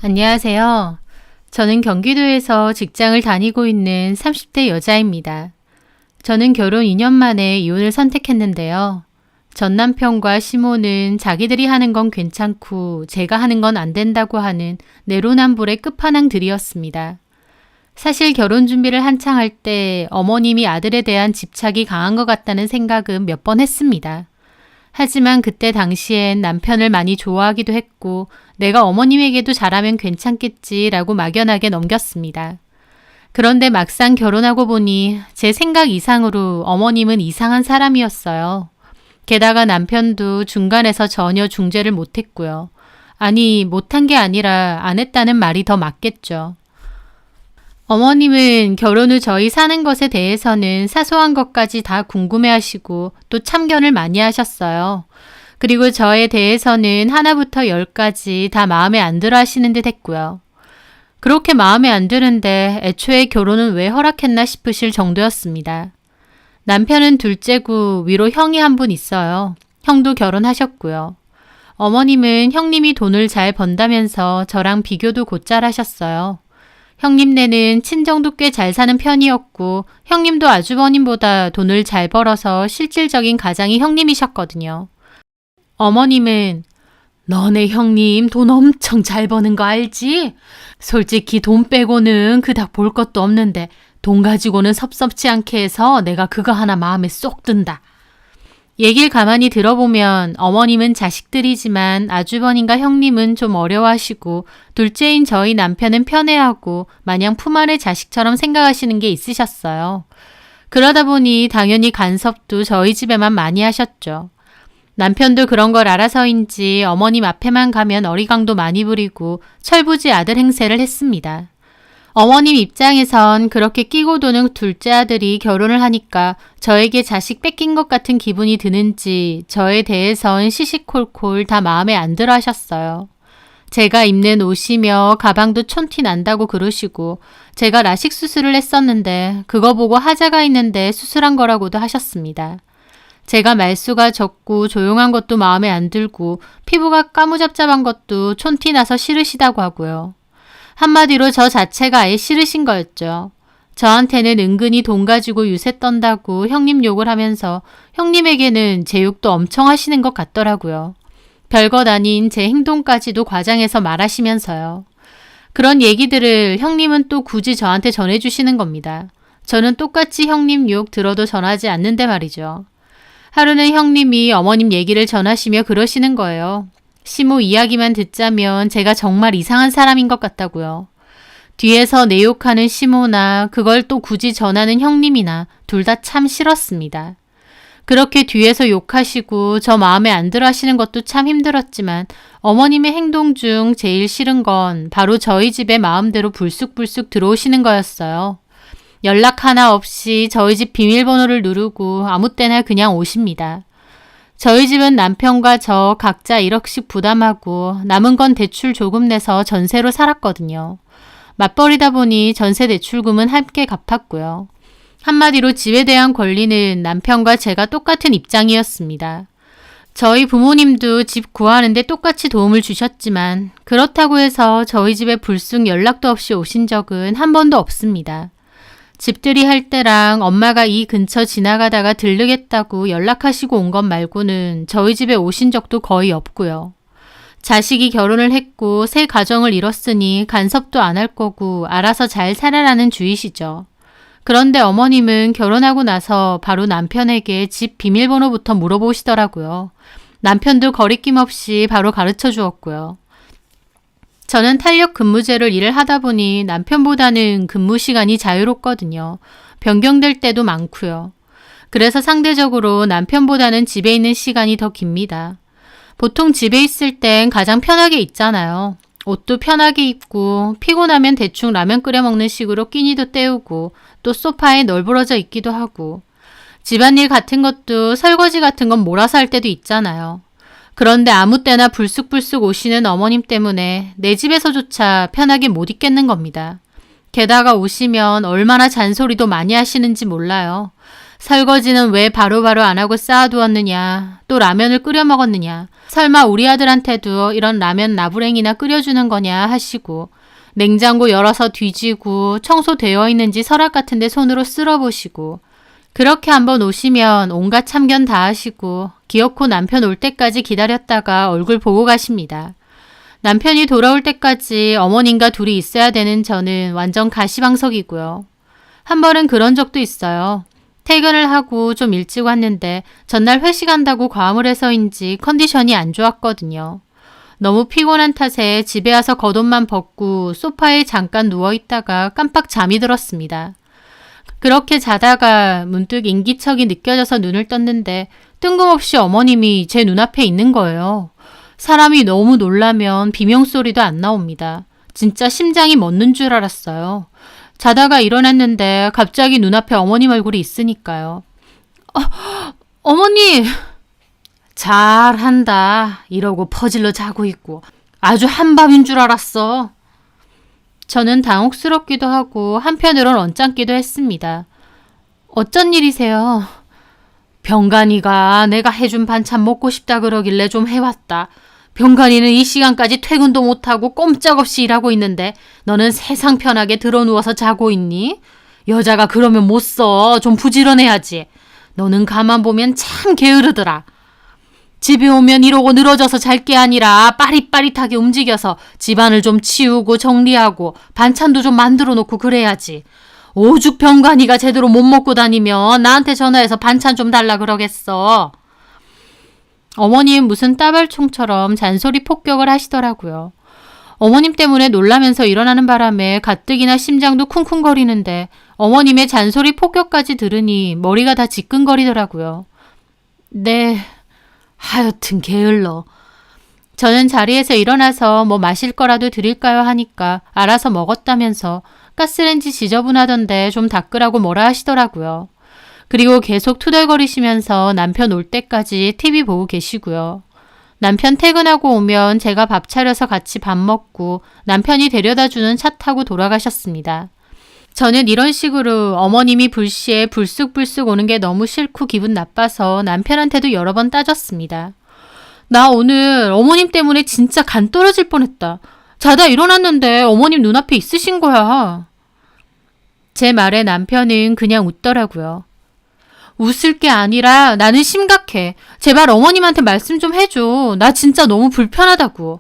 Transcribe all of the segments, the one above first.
안녕하세요. 저는 경기도에서 직장을 다니고 있는 30대 여자입니다. 저는 결혼 2년 만에 이혼을 선택했는데요. 전 남편과 시모는 자기들이 하는 건 괜찮고 제가 하는 건 안 된다고 하는 내로남불의 끝판왕들이었습니다. 사실 결혼 준비를 한창 할 때 어머님이 아들에 대한 집착이 강한 것 같다는 생각은 몇 번 했습니다. 하지만 그때 당시엔 남편을 많이 좋아하기도 했고 내가 어머님에게도 잘하면 괜찮겠지라고 막연하게 넘겼습니다. 그런데 막상 결혼하고 보니 제 생각 이상으로 어머님은 이상한 사람이었어요. 게다가 남편도 중간에서 전혀 중재를 못했고요. 아니, 못한 게 아니라 안 했다는 말이 더 맞겠죠. 어머님은 결혼 후 저희 사는 것에 대해서는 사소한 것까지 다 궁금해하시고 또 참견을 많이 하셨어요. 그리고 저에 대해서는 하나부터 열까지 다 마음에 안 들어 하시는 듯 했고요. 그렇게 마음에 안 드는데 애초에 결혼은 왜 허락했나 싶으실 정도였습니다. 남편은 둘째고 위로 형이 한 분 있어요. 형도 결혼하셨고요. 어머님은 형님이 돈을 잘 번다면서 저랑 비교도 곧잘 하셨어요. 형님네는 친정도 꽤 잘 사는 편이었고 형님도 아주버님보다 돈을 잘 벌어서 실질적인 가장이 형님이셨거든요. 어머님은 너네 형님 돈 엄청 잘 버는 거 알지? 솔직히 돈 빼고는 그닥 볼 것도 없는데 돈 가지고는 섭섭치 않게 해서 내가 그거 하나 마음에 쏙 든다. 얘길 가만히 들어보면 어머님은 자식들이지만 아주버님과 형님은 좀 어려워하시고 둘째인 저희 남편은 편애하고 마냥 품 안의 자식처럼 생각하시는 게 있으셨어요. 그러다 보니 당연히 간섭도 저희 집에만 많이 하셨죠. 남편도 그런 걸 알아서인지 어머님 앞에만 가면 어리광도 많이 부리고 철부지 아들 행세를 했습니다. 어머님 입장에선 그렇게 끼고 도는 둘째 아들이 결혼을 하니까 저에게 자식 뺏긴 것 같은 기분이 드는지 저에 대해선 시시콜콜 다 마음에 안 들어 하셨어요. 제가 입는 옷이며 가방도 촌티 난다고 그러시고 제가 라식 수술을 했었는데 그거 보고 하자가 있는데 수술한 거라고도 하셨습니다. 제가 말수가 적고 조용한 것도 마음에 안 들고 피부가 까무잡잡한 것도 촌티 나서 싫으시다고 하고요. 한마디로 저 자체가 아예 싫으신 거였죠. 저한테는 은근히 돈 가지고 유세 떤다고 형님 욕을 하면서 형님에게는 제 욕도 엄청 하시는 것 같더라고요. 별것 아닌 제 행동까지도 과장해서 말하시면서요. 그런 얘기들을 형님은 또 굳이 저한테 전해주시는 겁니다. 저는 똑같이 형님 욕 들어도 전하지 않는데 말이죠. 하루는 형님이 어머님 얘기를 전하시며 그러시는 거예요. 시모 이야기만 듣자면 제가 정말 이상한 사람인 것 같다고요. 뒤에서 내 욕하는 시모나 그걸 또 굳이 전하는 형님이나 둘 다 참 싫었습니다. 그렇게 뒤에서 욕하시고 저 마음에 안 들어 하시는 것도 참 힘들었지만 어머님의 행동 중 제일 싫은 건 바로 저희 집에 마음대로 불쑥불쑥 들어오시는 거였어요. 연락 하나 없이 저희 집 비밀번호를 누르고 아무 때나 그냥 오십니다. 저희 집은 남편과 저 각자 1억씩 부담하고 남은 건 대출 조금 내서 전세로 살았거든요. 맞벌이다 보니 전세 대출금은 함께 갚았고요. 한마디로 집에 대한 권리는 남편과 제가 똑같은 입장이었습니다. 저희 부모님도 집 구하는데 똑같이 도움을 주셨지만 그렇다고 해서 저희 집에 불쑥 연락도 없이 오신 적은 한 번도 없습니다. 집들이 할 때랑 엄마가 이 근처 지나가다가 들르겠다고 연락하시고 온 것 말고는 저희 집에 오신 적도 거의 없고요. 자식이 결혼을 했고 새 가정을 이뤘으니 간섭도 안 할 거고 알아서 잘 살아라는 주의시죠. 그런데 어머님은 결혼하고 나서 바로 남편에게 집 비밀번호부터 물어보시더라고요. 남편도 거리낌 없이 바로 가르쳐 주었고요. 저는 탄력 근무제로 일을 하다 보니 남편보다는 근무 시간이 자유롭거든요. 변경될 때도 많고요. 그래서 상대적으로 남편보다는 집에 있는 시간이 더 깁니다. 보통 집에 있을 땐 가장 편하게 있잖아요. 옷도 편하게 입고 피곤하면 대충 라면 끓여 먹는 식으로 끼니도 때우고 또 소파에 널브러져 있기도 하고 집안일 같은 것도 설거지 같은 건 몰아서 할 때도 있잖아요. 그런데 아무 때나 불쑥불쑥 오시는 어머님 때문에 내 집에서조차 편하게 못 있겠는 겁니다. 게다가 오시면 얼마나 잔소리도 많이 하시는지 몰라요. 설거지는 왜 바로바로 안 하고 쌓아두었느냐. 또 라면을 끓여 먹었느냐. 설마 우리 아들한테도 이런 라면 나부랭이나 끓여주는 거냐 하시고 냉장고 열어서 뒤지고 청소되어 있는지 서랍 같은 데 손으로 쓸어보시고 그렇게 한번 오시면 온갖 참견 다 하시고 기어코 남편 올 때까지 기다렸다가 얼굴 보고 가십니다. 남편이 돌아올 때까지 어머님과 둘이 있어야 되는 저는 완전 가시방석이고요. 한 번은 그런 적도 있어요. 퇴근을 하고 좀 일찍 왔는데 전날 회식한다고 과음을 해서인지 컨디션이 안 좋았거든요. 너무 피곤한 탓에 집에 와서 겉옷만 벗고 소파에 잠깐 누워있다가 깜빡 잠이 들었습니다. 그렇게 자다가 문득 인기척이 느껴져서 눈을 떴는데 뜬금없이 어머님이 제 눈앞에 있는 거예요. 사람이 너무 놀라면 비명소리도 안 나옵니다. 진짜 심장이 멎는 줄 알았어요. 자다가 일어났는데 갑자기 눈앞에 어머님 얼굴이 있으니까요. 어머니! 잘한다. 이러고 퍼질러 자고 있고 아주 한밤인 줄 알았어. 저는 당혹스럽기도 하고 한편으론 언짢기도 했습니다. 어쩐 일이세요? 병간이가 내가 해준 반찬 먹고 싶다 그러길래 좀 해왔다. 병간이는 이 시간까지 퇴근도 못하고 꼼짝없이 일하고 있는데 너는 세상 편하게 드러누워서 자고 있니? 여자가 그러면 못 써. 좀 부지런해야지. 너는 가만 보면 참 게으르더라. 집에 오면 이러고 늘어져서 잘 게 아니라 빠릿빠릿하게 움직여서 집안을 좀 치우고 정리하고 반찬도 좀 만들어 놓고 그래야지. 오죽 병간이가 제대로 못 먹고 다니면 나한테 전화해서 반찬 좀 달라 그러겠어. 어머님 무슨 따발총처럼 잔소리 폭격을 하시더라고요. 어머님 때문에 놀라면서 일어나는 바람에 가뜩이나 심장도 쿵쿵거리는데 어머님의 잔소리 폭격까지 들으니 머리가 다 지끈거리더라고요. 네, 하여튼 게을러. 저는 자리에서 일어나서 뭐 마실 거라도 드릴까요 하니까 알아서 먹었다면서 가스레인지 지저분하던데 좀 닦으라고 뭐라 하시더라고요. 그리고 계속 투덜거리시면서 남편 올 때까지 TV 보고 계시고요. 남편 퇴근하고 오면 제가 밥 차려서 같이 밥 먹고 남편이 데려다주는 차 타고 돌아가셨습니다. 저는 이런 식으로 어머님이 불시에 불쑥불쑥 오는 게 너무 싫고 기분 나빠서 남편한테도 여러 번 따졌습니다. 나 오늘 어머님 때문에 진짜 간 떨어질 뻔했다. 자다 일어났는데 어머님 눈앞에 있으신 거야. 제 말에 남편은 그냥 웃더라고요. 웃을 게 아니라 나는 심각해. 제발 어머님한테 말씀 좀 해줘. 나 진짜 너무 불편하다고.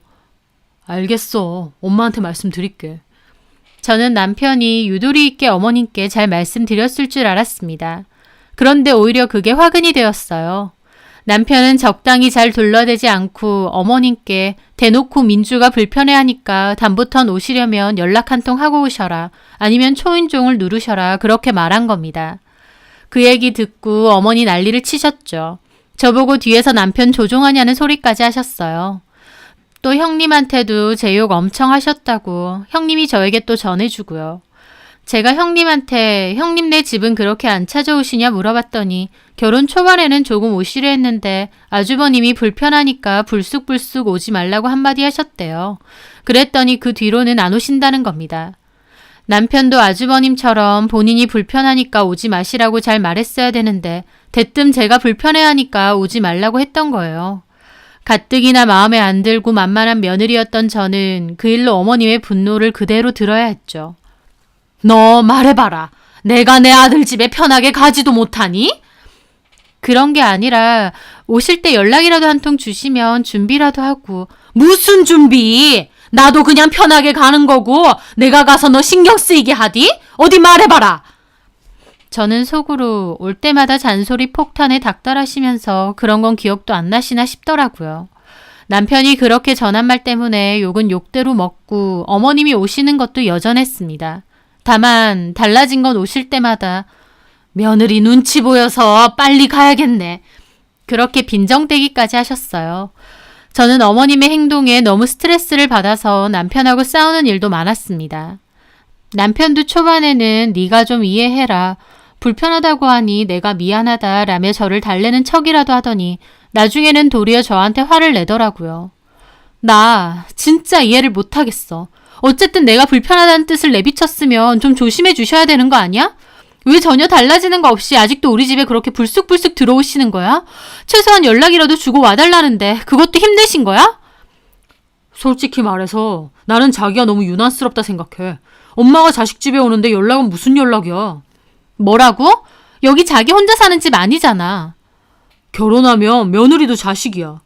알겠어. 엄마한테 말씀드릴게. 저는 남편이 유도리 있게 어머님께 잘 말씀드렸을 줄 알았습니다. 그런데 오히려 그게 화근이 되었어요. 남편은 적당히 잘 둘러대지 않고 어머님께 대놓고 민주가 불편해하니까 다음부턴 오시려면 연락 한 통 하고 오셔라. 아니면 초인종을 누르셔라. 그렇게 말한 겁니다. 그 얘기 듣고 어머니 난리를 치셨죠. 저보고 뒤에서 남편 조종하냐는 소리까지 하셨어요. 또 형님한테도 제 욕 엄청 하셨다고 형님이 저에게 또 전해주고요. 제가 형님한테 형님네 집은 그렇게 안 찾아오시냐 물어봤더니 결혼 초반에는 조금 오시려 했는데 아주버님이 불편하니까 불쑥불쑥 오지 말라고 한마디 하셨대요. 그랬더니 그 뒤로는 안 오신다는 겁니다. 남편도 아주버님처럼 본인이 불편하니까 오지 마시라고 잘 말했어야 되는데 대뜸 제가 불편해하니까 오지 말라고 했던 거예요. 가뜩이나 마음에 안 들고 만만한 며느리였던 저는 그 일로 어머님의 분노를 그대로 들어야 했죠. 너 말해봐라. 내가 내 아들 집에 편하게 가지도 못하니? 그런 게 아니라 오실 때 연락이라도 한 통 주시면 준비라도 하고. 무슨 준비? 나도 그냥 편하게 가는 거고 내가 가서 너 신경 쓰이게 하디? 어디 말해봐라. 저는 속으로 올 때마다 잔소리 폭탄에 닥달하시면서 그런 건 기억도 안 나시나 싶더라고요. 남편이 그렇게 전한 말 때문에 욕은 욕대로 먹고 어머님이 오시는 것도 여전했습니다. 다만 달라진 건 오실 때마다 며느리 눈치 보여서 빨리 가야겠네. 그렇게 빈정대기까지 하셨어요. 저는 어머님의 행동에 너무 스트레스를 받아서 남편하고 싸우는 일도 많았습니다. 남편도 초반에는 네가 좀 이해해라. 불편하다고 하니 내가 미안하다 라며 저를 달래는 척이라도 하더니 나중에는 도리어 저한테 화를 내더라고요. 나 진짜 이해를 못하겠어. 어쨌든 내가 불편하다는 뜻을 내비쳤으면 좀 조심해 주셔야 되는 거 아니야? 왜 전혀 달라지는 거 없이 아직도 우리 집에 그렇게 불쑥불쑥 들어오시는 거야? 최소한 연락이라도 주고 와달라는데 그것도 힘드신 거야? 솔직히 말해서 나는 자기가 너무 유난스럽다 생각해. 엄마가 자식 집에 오는데 연락은 무슨 연락이야? 뭐라고? 여기 자기 혼자 사는 집 아니잖아. 결혼하면 며느리도 자식이야.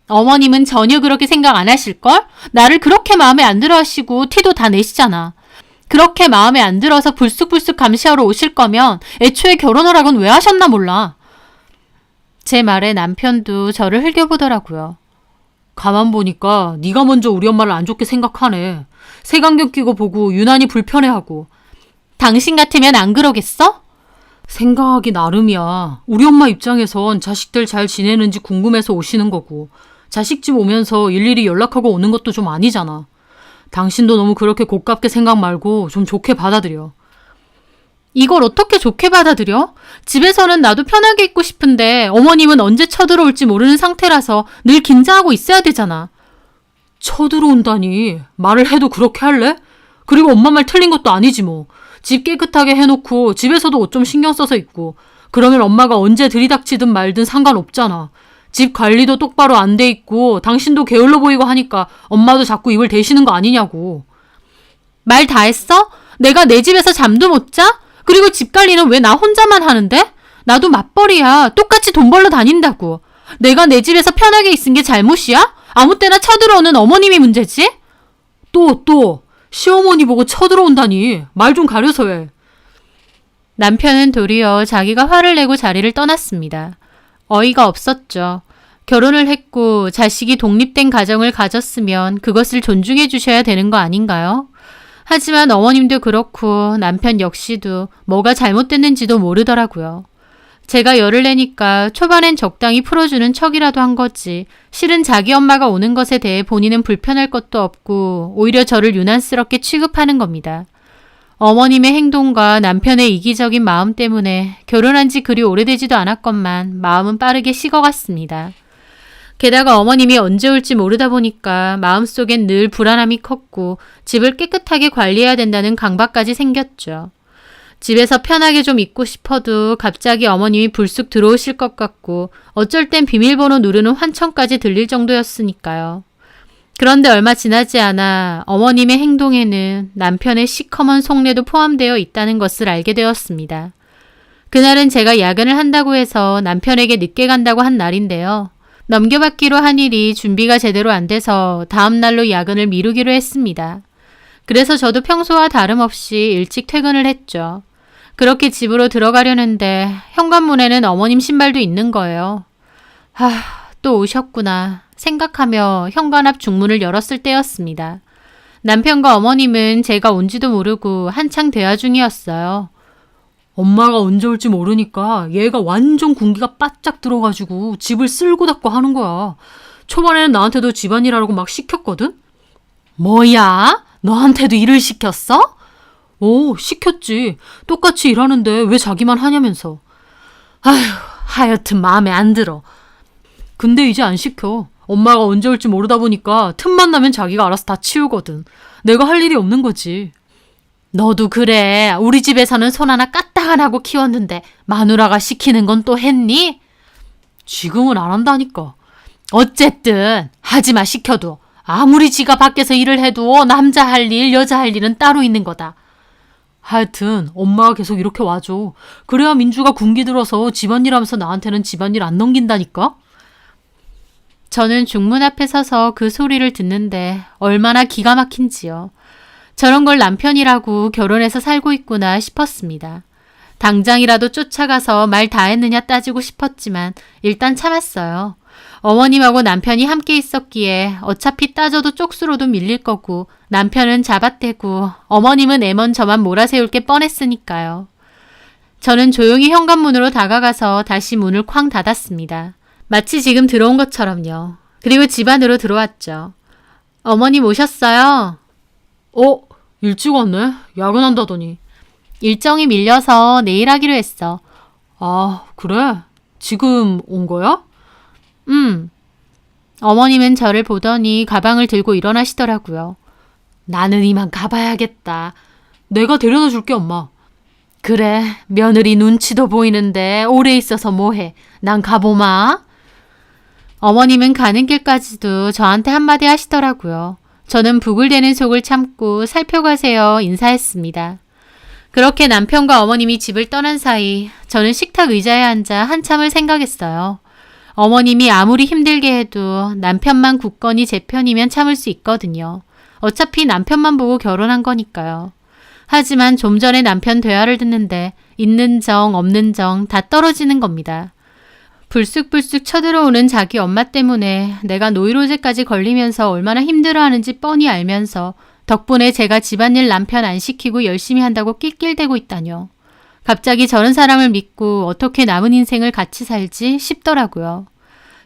어머님은 전혀 그렇게 생각 안 하실걸? 나를 그렇게 마음에 안 들어 하시고 티도 다 내시잖아. 그렇게 마음에 안 들어서 불쑥불쑥 감시하러 오실 거면 애초에 결혼을 하곤 왜 하셨나 몰라. 제 말에 남편도 저를 흘겨보더라고요. 가만 보니까 네가 먼저 우리 엄마를 안 좋게 생각하네. 색안경 끼고 보고 유난히 불편해하고. 당신 같으면 안 그러겠어? 생각하기 나름이야. 우리 엄마 입장에선 자식들 잘 지내는지 궁금해서 오시는 거고 자식 집 오면서 일일이 연락하고 오는 것도 좀 아니잖아. 당신도 너무 그렇게 고깝게 생각 말고 좀 좋게 받아들여. 이걸 어떻게 좋게 받아들여? 집에서는 나도 편하게 있고 싶은데 어머님은 언제 쳐들어올지 모르는 상태라서 늘 긴장하고 있어야 되잖아. 쳐들어온다니. 말을 해도 그렇게 할래? 그리고 엄마 말 틀린 것도 아니지 뭐. 집 깨끗하게 해놓고 집에서도 옷 좀 신경 써서 입고 그러면 엄마가 언제 들이닥치든 말든 상관없잖아. 집 관리도 똑바로 안 돼 있고 당신도 게을러 보이고 하니까 엄마도 자꾸 입을 대시는 거 아니냐고. 말 다 했어? 내가 내 집에서 잠도 못 자? 그리고 집 관리는 왜 나 혼자만 하는데? 나도 맞벌이야. 똑같이 돈 벌러 다닌다고. 내가 내 집에서 편하게 있은 게 잘못이야? 아무 때나 쳐들어오는 어머님이 문제지? 또 시어머니 보고 쳐들어온다니. 말 좀 가려서 해. 남편은 도리어 자기가 화를 내고 자리를 떠났습니다. 어이가 없었죠. 결혼을 했고 자식이 독립된 가정을 가졌으면 그것을 존중해 주셔야 되는 거 아닌가요? 하지만 어머님도 그렇고 남편 역시도 뭐가 잘못됐는지도 모르더라고요. 제가 열을 내니까 초반엔 적당히 풀어주는 척이라도 한 거지. 실은 자기 엄마가 오는 것에 대해 본인은 불편할 것도 없고 오히려 저를 유난스럽게 취급하는 겁니다. 어머님의 행동과 남편의 이기적인 마음 때문에 결혼한 지 그리 오래되지도 않았건만 마음은 빠르게 식어갔습니다. 게다가 어머님이 언제 올지 모르다 보니까 마음속엔 늘 불안함이 컸고 집을 깨끗하게 관리해야 된다는 강박까지 생겼죠. 집에서 편하게 좀 있고 싶어도 갑자기 어머님이 불쑥 들어오실 것 같고 어쩔 땐 비밀번호 누르는 환청까지 들릴 정도였으니까요. 그런데 얼마 지나지 않아 어머님의 행동에는 남편의 시커먼 속내도 포함되어 있다는 것을 알게 되었습니다. 그날은 제가 야근을 한다고 해서 남편에게 늦게 간다고 한 날인데요. 넘겨받기로 한 일이 준비가 제대로 안 돼서 다음 날로 야근을 미루기로 했습니다. 그래서 저도 평소와 다름없이 일찍 퇴근을 했죠. 그렇게 집으로 들어가려는데 현관문에는 어머님 신발도 있는 거예요. 또 오셨구나 생각하며 현관 앞 중문을 열었을 때였습니다. 남편과 어머님은 제가 온지도 모르고 한창 대화 중이었어요. 엄마가 언제 올지 모르니까 얘가 완전 군기가 바짝 들어가지고 집을 쓸고 닦고 하는 거야. 초반에는 나한테도 집안일하라고 막 시켰거든? 뭐야? 너한테도 일을 시켰어? 오, 시켰지. 똑같이 일하는데 왜 자기만 하냐면서. 하여튼 마음에 안 들어. 근데 이제 안 시켜. 엄마가 언제 올지 모르다 보니까 틈만 나면 자기가 알아서 다 치우거든. 내가 할 일이 없는 거지. 너도 그래. 우리 집에서는 손 하나 까딱 안 하고 키웠는데 마누라가 시키는 건 또 했니? 지금은 안 한다니까. 어쨌든 하지마 시켜도. 아무리 지가 밖에서 일을 해도 남자 할 일, 여자 할 일은 따로 있는 거다. 하여튼 엄마가 계속 이렇게 와줘. 그래야 민주가 군기 들어서 집안일 하면서 나한테는 집안일 안 넘긴다니까? 저는 중문 앞에 서서 그 소리를 듣는데 얼마나 기가 막힌지요. 저런 걸 남편이라고 결혼해서 살고 있구나 싶었습니다. 당장이라도 쫓아가서 말 다 했느냐 따지고 싶었지만 일단 참았어요. 어머님하고 남편이 함께 있었기에 어차피 따져도 쪽수로도 밀릴 거고 남편은 잡아떼고 어머님은 애먼 저만 몰아세울 게 뻔했으니까요. 저는 조용히 현관문으로 다가가서 다시 문을 쾅 닫았습니다. 마치 지금 들어온 것처럼요. 그리고 집 안으로 들어왔죠. 어머님 오셨어요? 일찍 왔네. 야근한다더니. 일정이 밀려서 내일 하기로 했어. 아, 그래? 지금 온 거야? 어머님은 저를 보더니 가방을 들고 일어나시더라고요. 나는 이만 가봐야겠다. 내가 데려다 줄게, 엄마. 그래, 며느리 눈치도 보이는데 오래 있어서 뭐해. 난 가보마. 어머님은 가는 길까지도 저한테 한마디 하시더라고요. 저는 부글대는 속을 참고 살펴가세요 인사했습니다. 그렇게 남편과 어머님이 집을 떠난 사이 저는 식탁 의자에 앉아 한참을 생각했어요. 어머님이 아무리 힘들게 해도 남편만 굳건히 제 편이면 참을 수 있거든요. 어차피 남편만 보고 결혼한 거니까요. 하지만 좀 전에 남편 대화를 듣는데 있는 정 없는 정 다 떨어지는 겁니다. 불쑥불쑥 쳐들어오는 자기 엄마 때문에 내가 노이로제까지 걸리면서 얼마나 힘들어하는지 뻔히 알면서 덕분에 제가 집안일 남편 안 시키고 열심히 한다고 낄낄대고 있다뇨. 갑자기 저런 사람을 믿고 어떻게 남은 인생을 같이 살지 싶더라고요.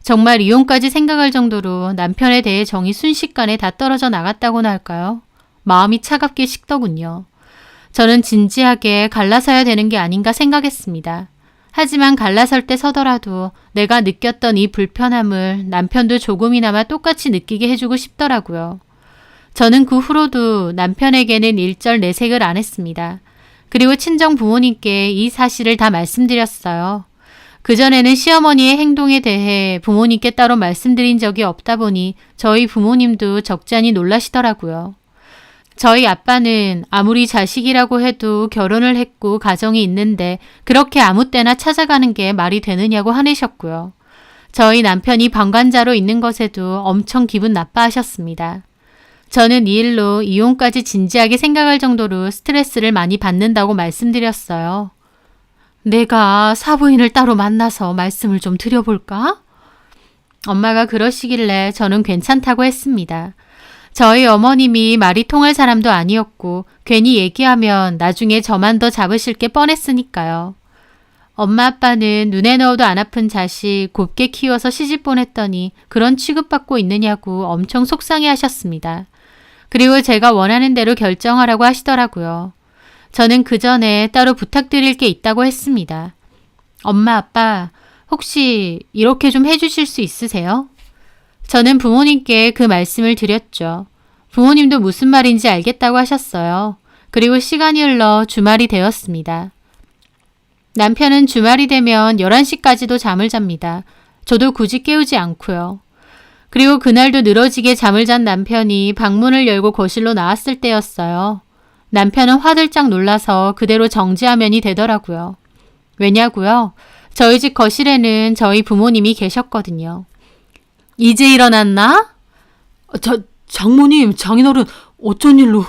정말 이혼까지 생각할 정도로 남편에 대해 정이 순식간에 다 떨어져 나갔다고나 할까요? 마음이 차갑게 식더군요. 저는 진지하게 갈라서야 되는 게 아닌가 생각했습니다. 하지만 갈라설 때 서더라도 내가 느꼈던 이 불편함을 남편도 조금이나마 똑같이 느끼게 해주고 싶더라고요. 저는 그 후로도 남편에게는 일절 내색을 안 했습니다. 그리고 친정 부모님께 이 사실을 다 말씀드렸어요. 그전에는 시어머니의 행동에 대해 부모님께 따로 말씀드린 적이 없다 보니 저희 부모님도 적잖이 놀라시더라고요. 저희 아빠는 아무리 자식이라고 해도 결혼을 했고 가정이 있는데 그렇게 아무 때나 찾아가는 게 말이 되느냐고 화내셨고요. 저희 남편이 방관자로 있는 것에도 엄청 기분 나빠하셨습니다. 저는 이 일로 이혼까지 진지하게 생각할 정도로 스트레스를 많이 받는다고 말씀드렸어요. 내가 사부인을 따로 만나서 말씀을 좀 드려볼까? 엄마가 그러시길래 저는 괜찮다고 했습니다. 저희 어머님이 말이 통할 사람도 아니었고 괜히 얘기하면 나중에 저만 더 잡으실 게 뻔했으니까요. 엄마 아빠는 눈에 넣어도 안 아픈 자식 곱게 키워서 시집 보냈더니 그런 취급받고 있느냐고 엄청 속상해 하셨습니다. 그리고 제가 원하는 대로 결정하라고 하시더라고요. 저는 그 전에 따로 부탁드릴 게 있다고 했습니다. 엄마 아빠 혹시 이렇게 좀 해주실 수 있으세요? 저는 부모님께 그 말씀을 드렸죠. 부모님도 무슨 말인지 알겠다고 하셨어요. 그리고 시간이 흘러 주말이 되었습니다. 남편은 주말이 되면 11시까지도 잠을 잡니다. 저도 굳이 깨우지 않고요. 그리고 그날도 늘어지게 잠을 잔 남편이 방문을 열고 거실로 나왔을 때였어요. 남편은 화들짝 놀라서 그대로 정지화면이 되더라고요. 왜냐고요? 저희 집 거실에는 저희 부모님이 계셨거든요. 이제 일어났나? 장모님, 장인어른 어쩐 일로?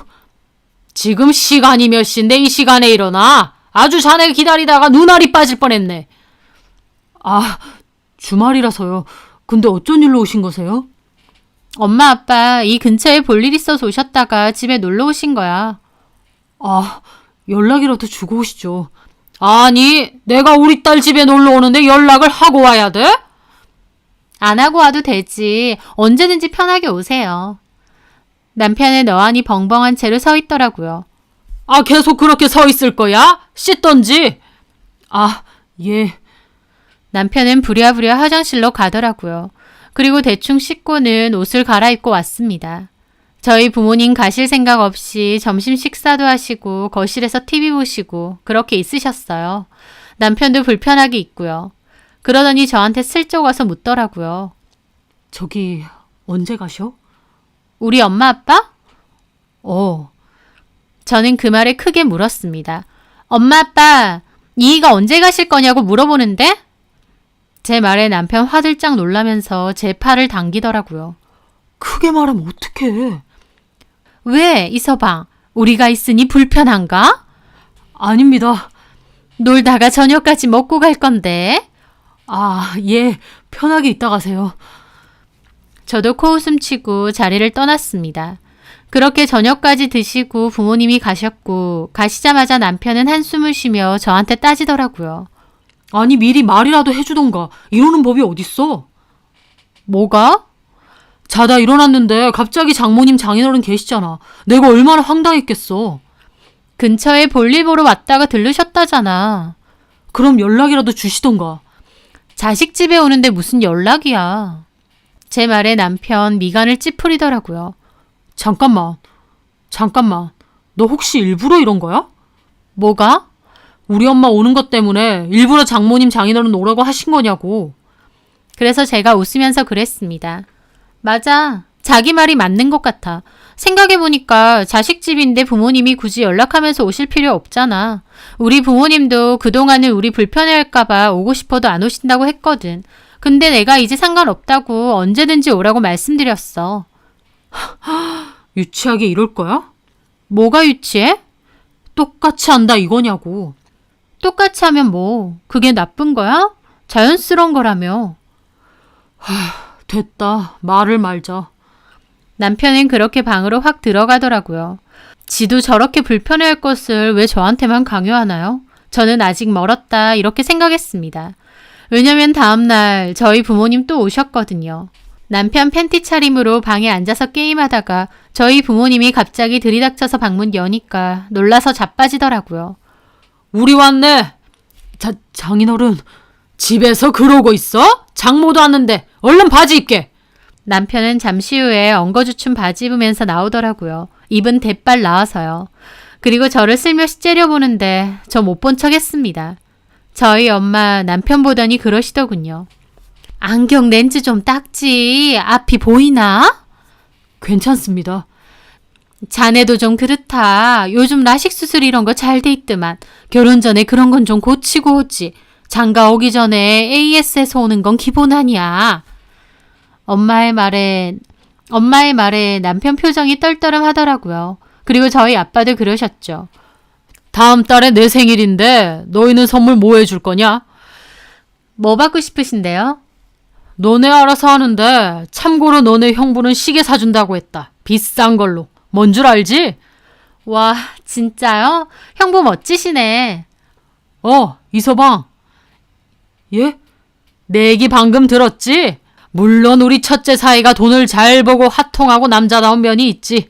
지금 시간이 몇 시인데 이 시간에 일어나? 아주 자네 기다리다가 눈알이 빠질 뻔했네. 아, 주말이라서요. 근데 어쩐 일로 오신 거세요? 엄마 아빠 이 근처에 볼 일 있어서 오셨다가 집에 놀러 오신 거야. 아, 연락이라도 주고 오시죠. 아니, 내가 우리 딸 집에 놀러 오는데 연락을 하고 와야 돼? 안 하고 와도 되지. 언제든지 편하게 오세요. 남편은 어안이 벙벙한 채로 서 있더라고요. 아, 계속 그렇게 서 있을 거야? 씻던지. 아, 예. 남편은 부랴부랴 화장실로 가더라고요. 그리고 대충 씻고는 옷을 갈아입고 왔습니다. 저희 부모님 가실 생각 없이 점심 식사도 하시고 거실에서 TV 보시고 그렇게 있으셨어요. 남편도 불편하게 있고요. 그러더니 저한테 슬쩍 와서 묻더라고요. 저기 언제 가셔? 우리 엄마 아빠? 저는 그 말에 크게 물었습니다. 엄마 아빠 이희가 언제 가실 거냐고 물어보는데? 제 말에 남편 화들짝 놀라면서 제 팔을 당기더라고요. 크게 말하면 어떡해. 왜 이서방? 우리가 있으니 불편한가? 아닙니다. 놀다가 저녁까지 먹고 갈 건데. 아, 예. 편하게 있다 가세요. 저도 코웃음 치고 자리를 떠났습니다. 그렇게 저녁까지 드시고 부모님이 가셨고 가시자마자 남편은 한숨을 쉬며 저한테 따지더라고요. 아니, 미리 말이라도 해주던가. 이러는 법이 어딨어? 뭐가? 자다 일어났는데 갑자기 장모님 장인어른 계시잖아. 내가 얼마나 황당했겠어. 근처에 볼일 보러 왔다가 들르셨다잖아. 그럼 연락이라도 주시던가. 자식 집에 오는데 무슨 연락이야. 제 말에 남편 미간을 찌푸리더라고요. 잠깐만. 너 혹시 일부러 이런 거야? 뭐가? 우리 엄마 오는 것 때문에 일부러 장모님 장인어른 오라고 하신 거냐고. 그래서 제가 웃으면서 그랬습니다. 맞아. 자기 말이 맞는 것 같아. 생각해보니까 자식 집인데 부모님이 굳이 연락하면서 오실 필요 없잖아. 우리 부모님도 그동안은 우리 불편해할까봐 오고 싶어도 안 오신다고 했거든. 근데 내가 이제 상관없다고 언제든지 오라고 말씀드렸어. 유치하게 이럴 거야? 뭐가 유치해? 똑같이 한다 이거냐고. 똑같이 하면 뭐, 그게 나쁜 거야? 자연스러운 거라며. 됐다. 말을 말자. 남편은 그렇게 방으로 확 들어가더라고요. 지도 저렇게 불편해할 것을 왜 저한테만 강요하나요? 저는 아직 멀었다 이렇게 생각했습니다. 왜냐면 다음날 저희 부모님 또 오셨거든요. 남편 팬티 차림으로 방에 앉아서 게임하다가 저희 부모님이 갑자기 들이닥쳐서 방문 여니까 놀라서 자빠지더라고요. 우리 왔네. 장인어른, 집에서 그러고 있어? 장모도 왔는데 얼른 바지 입게. 남편은 잠시 후에 엉거주춤 바지 입으면서 나오더라고요. 입은 대빨 나와서요. 그리고 저를 슬며시 째려보는데 저 못 본 척 했습니다. 저희 엄마 남편 보더니 그러시더군요. 안경 렌즈 좀 닦지. 앞이 보이나? 괜찮습니다. 자네도 좀 그렇다. 요즘 라식 수술 이런 거 잘 돼 있더만. 결혼 전에 그런 건 좀 고치고 오지. 장가 오기 전에 AS에서 오는 건 기본 아니야. 엄마의 말에 남편 표정이 떨떠름하더라고요. 그리고 저희 아빠도 그러셨죠. 다음 달에 내 생일인데 너희는 선물 뭐 해줄 거냐? 뭐 받고 싶으신데요? 너네 알아서 하는데 참고로 너네 형부는 시계 사준다고 했다. 비싼 걸로. 뭔 줄 알지? 와, 진짜요? 형부 멋지시네. 이서방. 예? 내 얘기 방금 들었지? 물론 우리 첫째 사이가 돈을 잘 보고 화통하고 남자다운 면이 있지.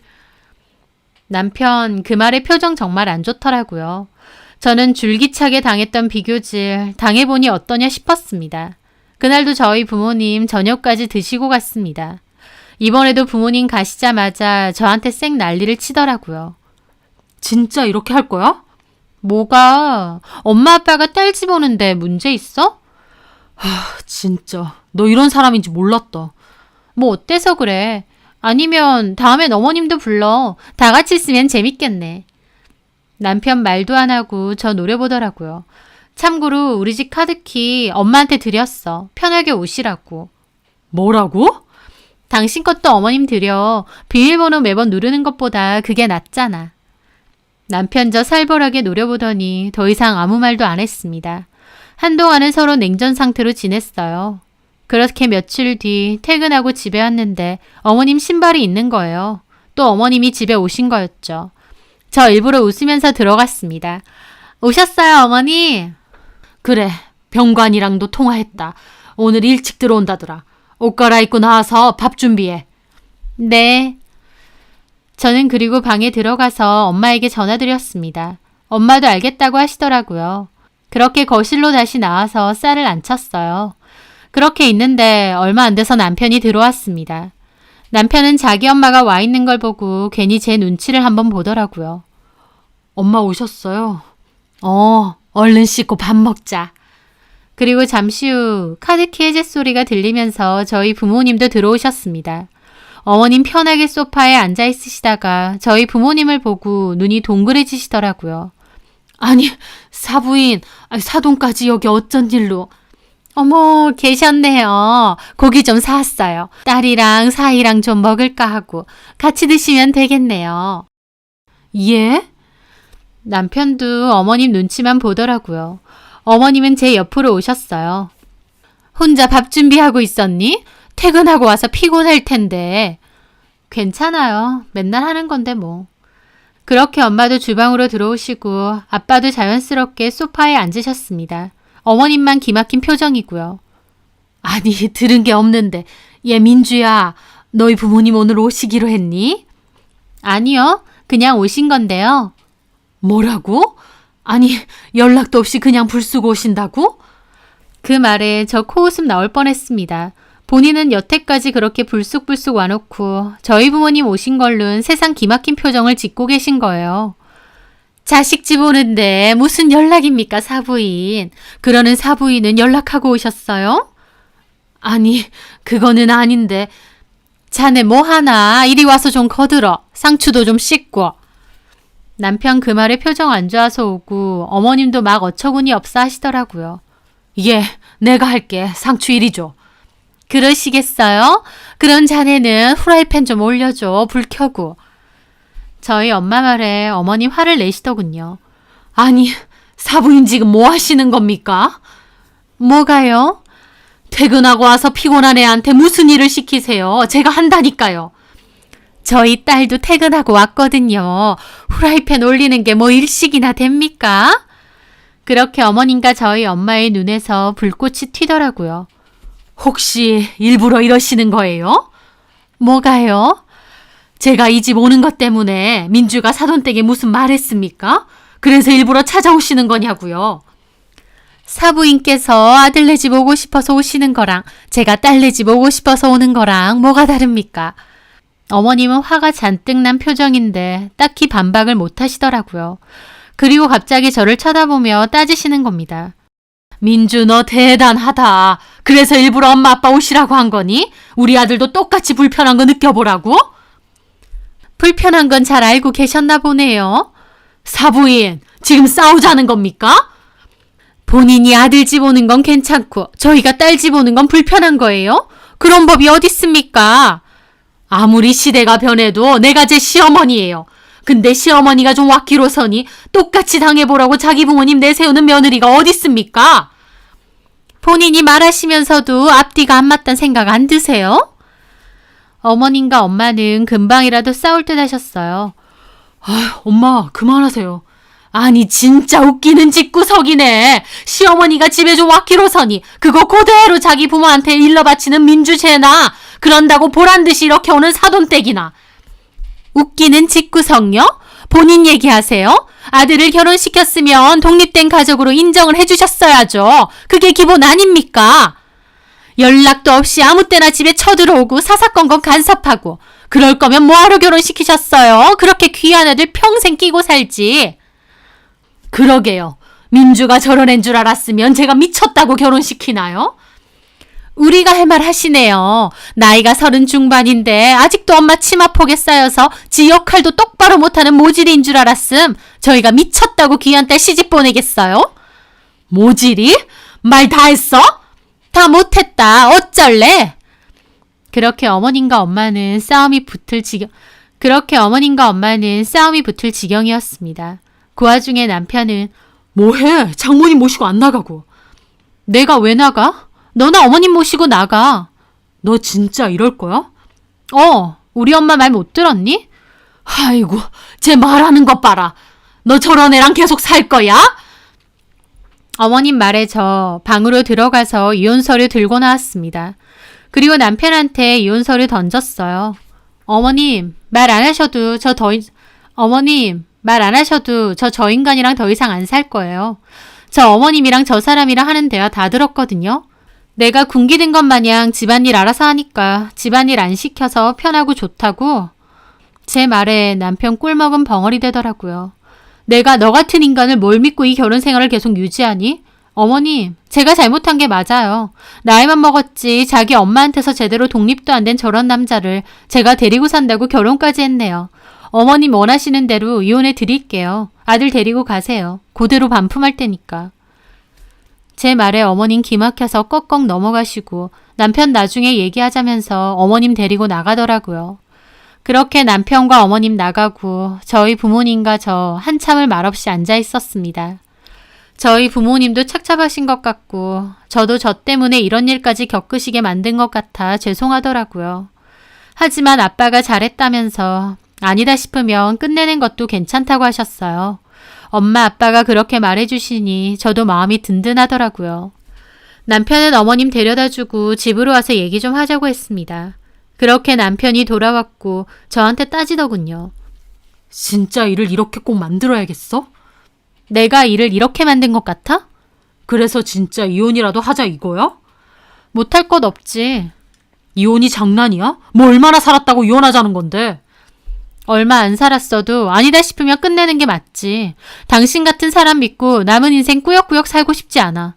남편 그 말의 표정 정말 안 좋더라고요. 저는 줄기차게 당했던 비교질 당해보니 어떠냐 싶었습니다. 그날도 저희 부모님 저녁까지 드시고 갔습니다. 이번에도 부모님 가시자마자 저한테 쌩 난리를 치더라고요. 진짜 이렇게 할 거야? 뭐가? 엄마 아빠가 딸 집 오는데 문제 있어? 진짜 너 이런 사람인지 몰랐다. 뭐 어때서 그래? 아니면 다음엔 어머님도 불러. 다 같이 있으면 재밌겠네. 남편 말도 안 하고 저 노려보더라고요. 참고로 우리 집 카드키 엄마한테 드렸어. 편하게 오시라고. 뭐라고? 당신 것도 어머님 드려. 비밀번호 매번 누르는 것보다 그게 낫잖아. 남편 저 살벌하게 노려보더니 더 이상 아무 말도 안 했습니다. 한동안은 서로 냉전 상태로 지냈어요. 그렇게 며칠 뒤 퇴근하고 집에 왔는데 어머님 신발이 있는 거예요. 또 어머님이 집에 오신 거였죠. 저 일부러 웃으면서 들어갔습니다. 오셨어요, 어머니? 그래, 병관이랑도 통화했다. 오늘 일찍 들어온다더라. 옷 갈아입고 나와서 밥 준비해. 네. 저는 그리고 방에 들어가서 엄마에게 전화드렸습니다. 엄마도 알겠다고 하시더라고요. 그렇게 거실로 다시 나와서 쌀을 안 쳤어요. 그렇게 있는데 얼마 안 돼서 남편이 들어왔습니다. 남편은 자기 엄마가 와 있는 걸 보고 괜히 제 눈치를 한번 보더라고요. 엄마 오셨어요? 얼른 씻고 밥 먹자. 그리고 잠시 후 카드키 해제 소리가 들리면서 저희 부모님도 들어오셨습니다. 어머님 편하게 소파에 앉아 있으시다가 저희 부모님을 보고 눈이 동그래지시더라고요. 아니, 사부인, 사돈까지 여기 어쩐 일로. 어머, 계셨네요. 고기 좀 사왔어요. 딸이랑 사이랑 좀 먹을까 하고 같이 드시면 되겠네요. 예? 남편도 어머님 눈치만 보더라고요. 어머님은 제 옆으로 오셨어요. 혼자 밥 준비하고 있었니? 퇴근하고 와서 피곤할 텐데. 괜찮아요. 맨날 하는 건데 뭐. 그렇게 엄마도 주방으로 들어오시고 아빠도 자연스럽게 소파에 앉으셨습니다. 어머님만 기막힌 표정이고요. 아니, 들은 게 없는데. 얘 민주야, 너희 부모님 오늘 오시기로 했니? 아니요. 그냥 오신 건데요. 뭐라고? 아니, 연락도 없이 그냥 불 쓰고 오신다고? 그 말에 저 코웃음 나올 뻔했습니다. 본인은 여태까지 그렇게 불쑥불쑥 와놓고 저희 부모님 오신 걸로는 세상 기막힌 표정을 짓고 계신 거예요. 자식 집 오는데 무슨 연락입니까, 사부인? 그러는 사부인은 연락하고 오셨어요? 아니, 그거는 아닌데. 자네 뭐 하나? 이리 와서 좀 거들어. 상추도 좀 씻고. 남편 그 말에 표정 안 좋아서 오고 어머님도 막 어처구니 없어 하시더라고요. 예, 내가 할게. 상추 이리 줘. 그러시겠어요? 그런 자네는 후라이팬 좀 올려줘. 불 켜고. 저희 엄마 말에 어머님 화를 내시더군요. 아니, 사부인 지금 뭐 하시는 겁니까? 뭐가요? 퇴근하고 와서 피곤한 애한테 무슨 일을 시키세요? 제가 한다니까요. 저희 딸도 퇴근하고 왔거든요. 후라이팬 올리는 게 뭐 일식이나 됩니까? 그렇게 어머님과 저희 엄마의 눈에서 불꽃이 튀더라고요. 혹시 일부러 이러시는 거예요? 뭐가요? 제가 이 집 오는 것 때문에 민주가 사돈댁에 무슨 말했습니까? 그래서 일부러 찾아오시는 거냐고요. 사부인께서 아들네 집 오고 싶어서 오시는 거랑 제가 딸네 집 오고 싶어서 오는 거랑 뭐가 다릅니까? 어머님은 화가 잔뜩 난 표정인데 딱히 반박을 못 하시더라고요. 그리고 갑자기 저를 쳐다보며 따지시는 겁니다. 민주 너 대단하다. 그래서 일부러 엄마 아빠 오시라고 한 거니? 우리 아들도 똑같이 불편한 거 느껴보라고? 불편한 건 잘 알고 계셨나 보네요. 사부인, 지금 싸우자는 겁니까? 본인이 아들 집 오는 건 괜찮고 저희가 딸 집 오는 건 불편한 거예요? 그런 법이 어디 있습니까? 아무리 시대가 변해도 내가 제 시어머니예요. 근데 시어머니가 좀 왁기로서니 똑같이 당해보라고 자기 부모님 내세우는 며느리가 어디 있습니까? 본인이 말하시면서도 앞뒤가 안 맞단 생각 안 드세요? 어머님과 엄마는 금방이라도 싸울 듯 하셨어요. 아휴, 엄마 그만하세요. 아니 진짜 웃기는 집구석이네. 시어머니가 집에 좀 왁기로서니 그거 그대로 자기 부모한테 일러 바치는 민주죄나 그런다고 보란듯이 이렇게 오는 사돈댁이나. 웃기는 집구석요? 본인 얘기하세요? 아들을 결혼시켰으면 독립된 가족으로 인정을 해주셨어야죠. 그게 기본 아닙니까? 연락도 없이 아무 때나 집에 쳐들어오고 사사건건 간섭하고 그럴 거면 뭐하러 결혼시키셨어요? 그렇게 귀한 아들 평생 끼고 살지. 그러게요. 민주가 저런 애인 줄 알았으면 제가 미쳤다고 결혼시키나요? 우리가 할 말 하시네요. 나이가 30 중반인데 아직도 엄마 치마폭에 쌓여서 지 역할도 똑바로 못하는 모질이인 줄 알았음. 저희가 미쳤다고 귀한 딸 시집 보내겠어요? 모질이? 말 다 했어? 다 못했다. 어쩔래? 그렇게 어머님과 엄마는 싸움이 붙을 지경이었습니다. 그 와중에 남편은 뭐해? 장모님 모시고 안 나가고. 내가 왜 나가? 너나 어머님 모시고 나가. 너 진짜 이럴 거야? 우리 엄마 말 못 들었니? 아이고, 쟤 말하는 것 봐라. 너 저런 애랑 계속 살 거야? 어머님 말에 저 방으로 들어가서 이혼서류 들고 나왔습니다. 그리고 남편한테 이혼서류 던졌어요. 어머님, 말 안 하셔도 저 인간이랑 더 이상 안 살 거예요. 저 어머님이랑 저 사람이랑 하는 대화 다 들었거든요. 내가 굶기는 것 마냥 집안일 알아서 하니까 집안일 안 시켜서 편하고 좋다고. 제 말에 남편 꿀먹은 벙어리 되더라고요. 내가 너 같은 인간을 뭘 믿고 이 결혼 생활을 계속 유지하니? 어머님, 제가 잘못한 게 맞아요. 나이만 먹었지 자기 엄마한테서 제대로 독립도 안 된 저런 남자를 제가 데리고 산다고 결혼까지 했네요. 어머님 원하시는 대로 이혼해 드릴게요. 아들 데리고 가세요. 그대로 반품할 테니까. 제 말에 어머님 기막혀서 꺽꺽 넘어가시고 남편 나중에 얘기하자면서 어머님 데리고 나가더라고요. 그렇게 남편과 어머님 나가고 저희 부모님과 저 한참을 말없이 앉아 있었습니다. 저희 부모님도 착잡하신 것 같고 저도 저 때문에 이런 일까지 겪으시게 만든 것 같아 죄송하더라고요. 하지만 아빠가 잘했다면서 아니다 싶으면 끝내는 것도 괜찮다고 하셨어요. 엄마 아빠가 그렇게 말해주시니 저도 마음이 든든하더라고요. 남편은 어머님 데려다주고 집으로 와서 얘기 좀 하자고 했습니다. 그렇게 남편이 돌아왔고 저한테 따지더군요. 진짜 일을 이렇게 꼭 만들어야겠어? 내가 일을 이렇게 만든 것 같아? 그래서 진짜 이혼이라도 하자 이거야? 못할 것 없지. 이혼이 장난이야? 뭐 얼마나 살았다고 이혼하자는 건데? 얼마 안 살았어도 아니다 싶으면 끝내는 게 맞지. 당신 같은 사람 믿고 남은 인생 꾸역꾸역 살고 싶지 않아.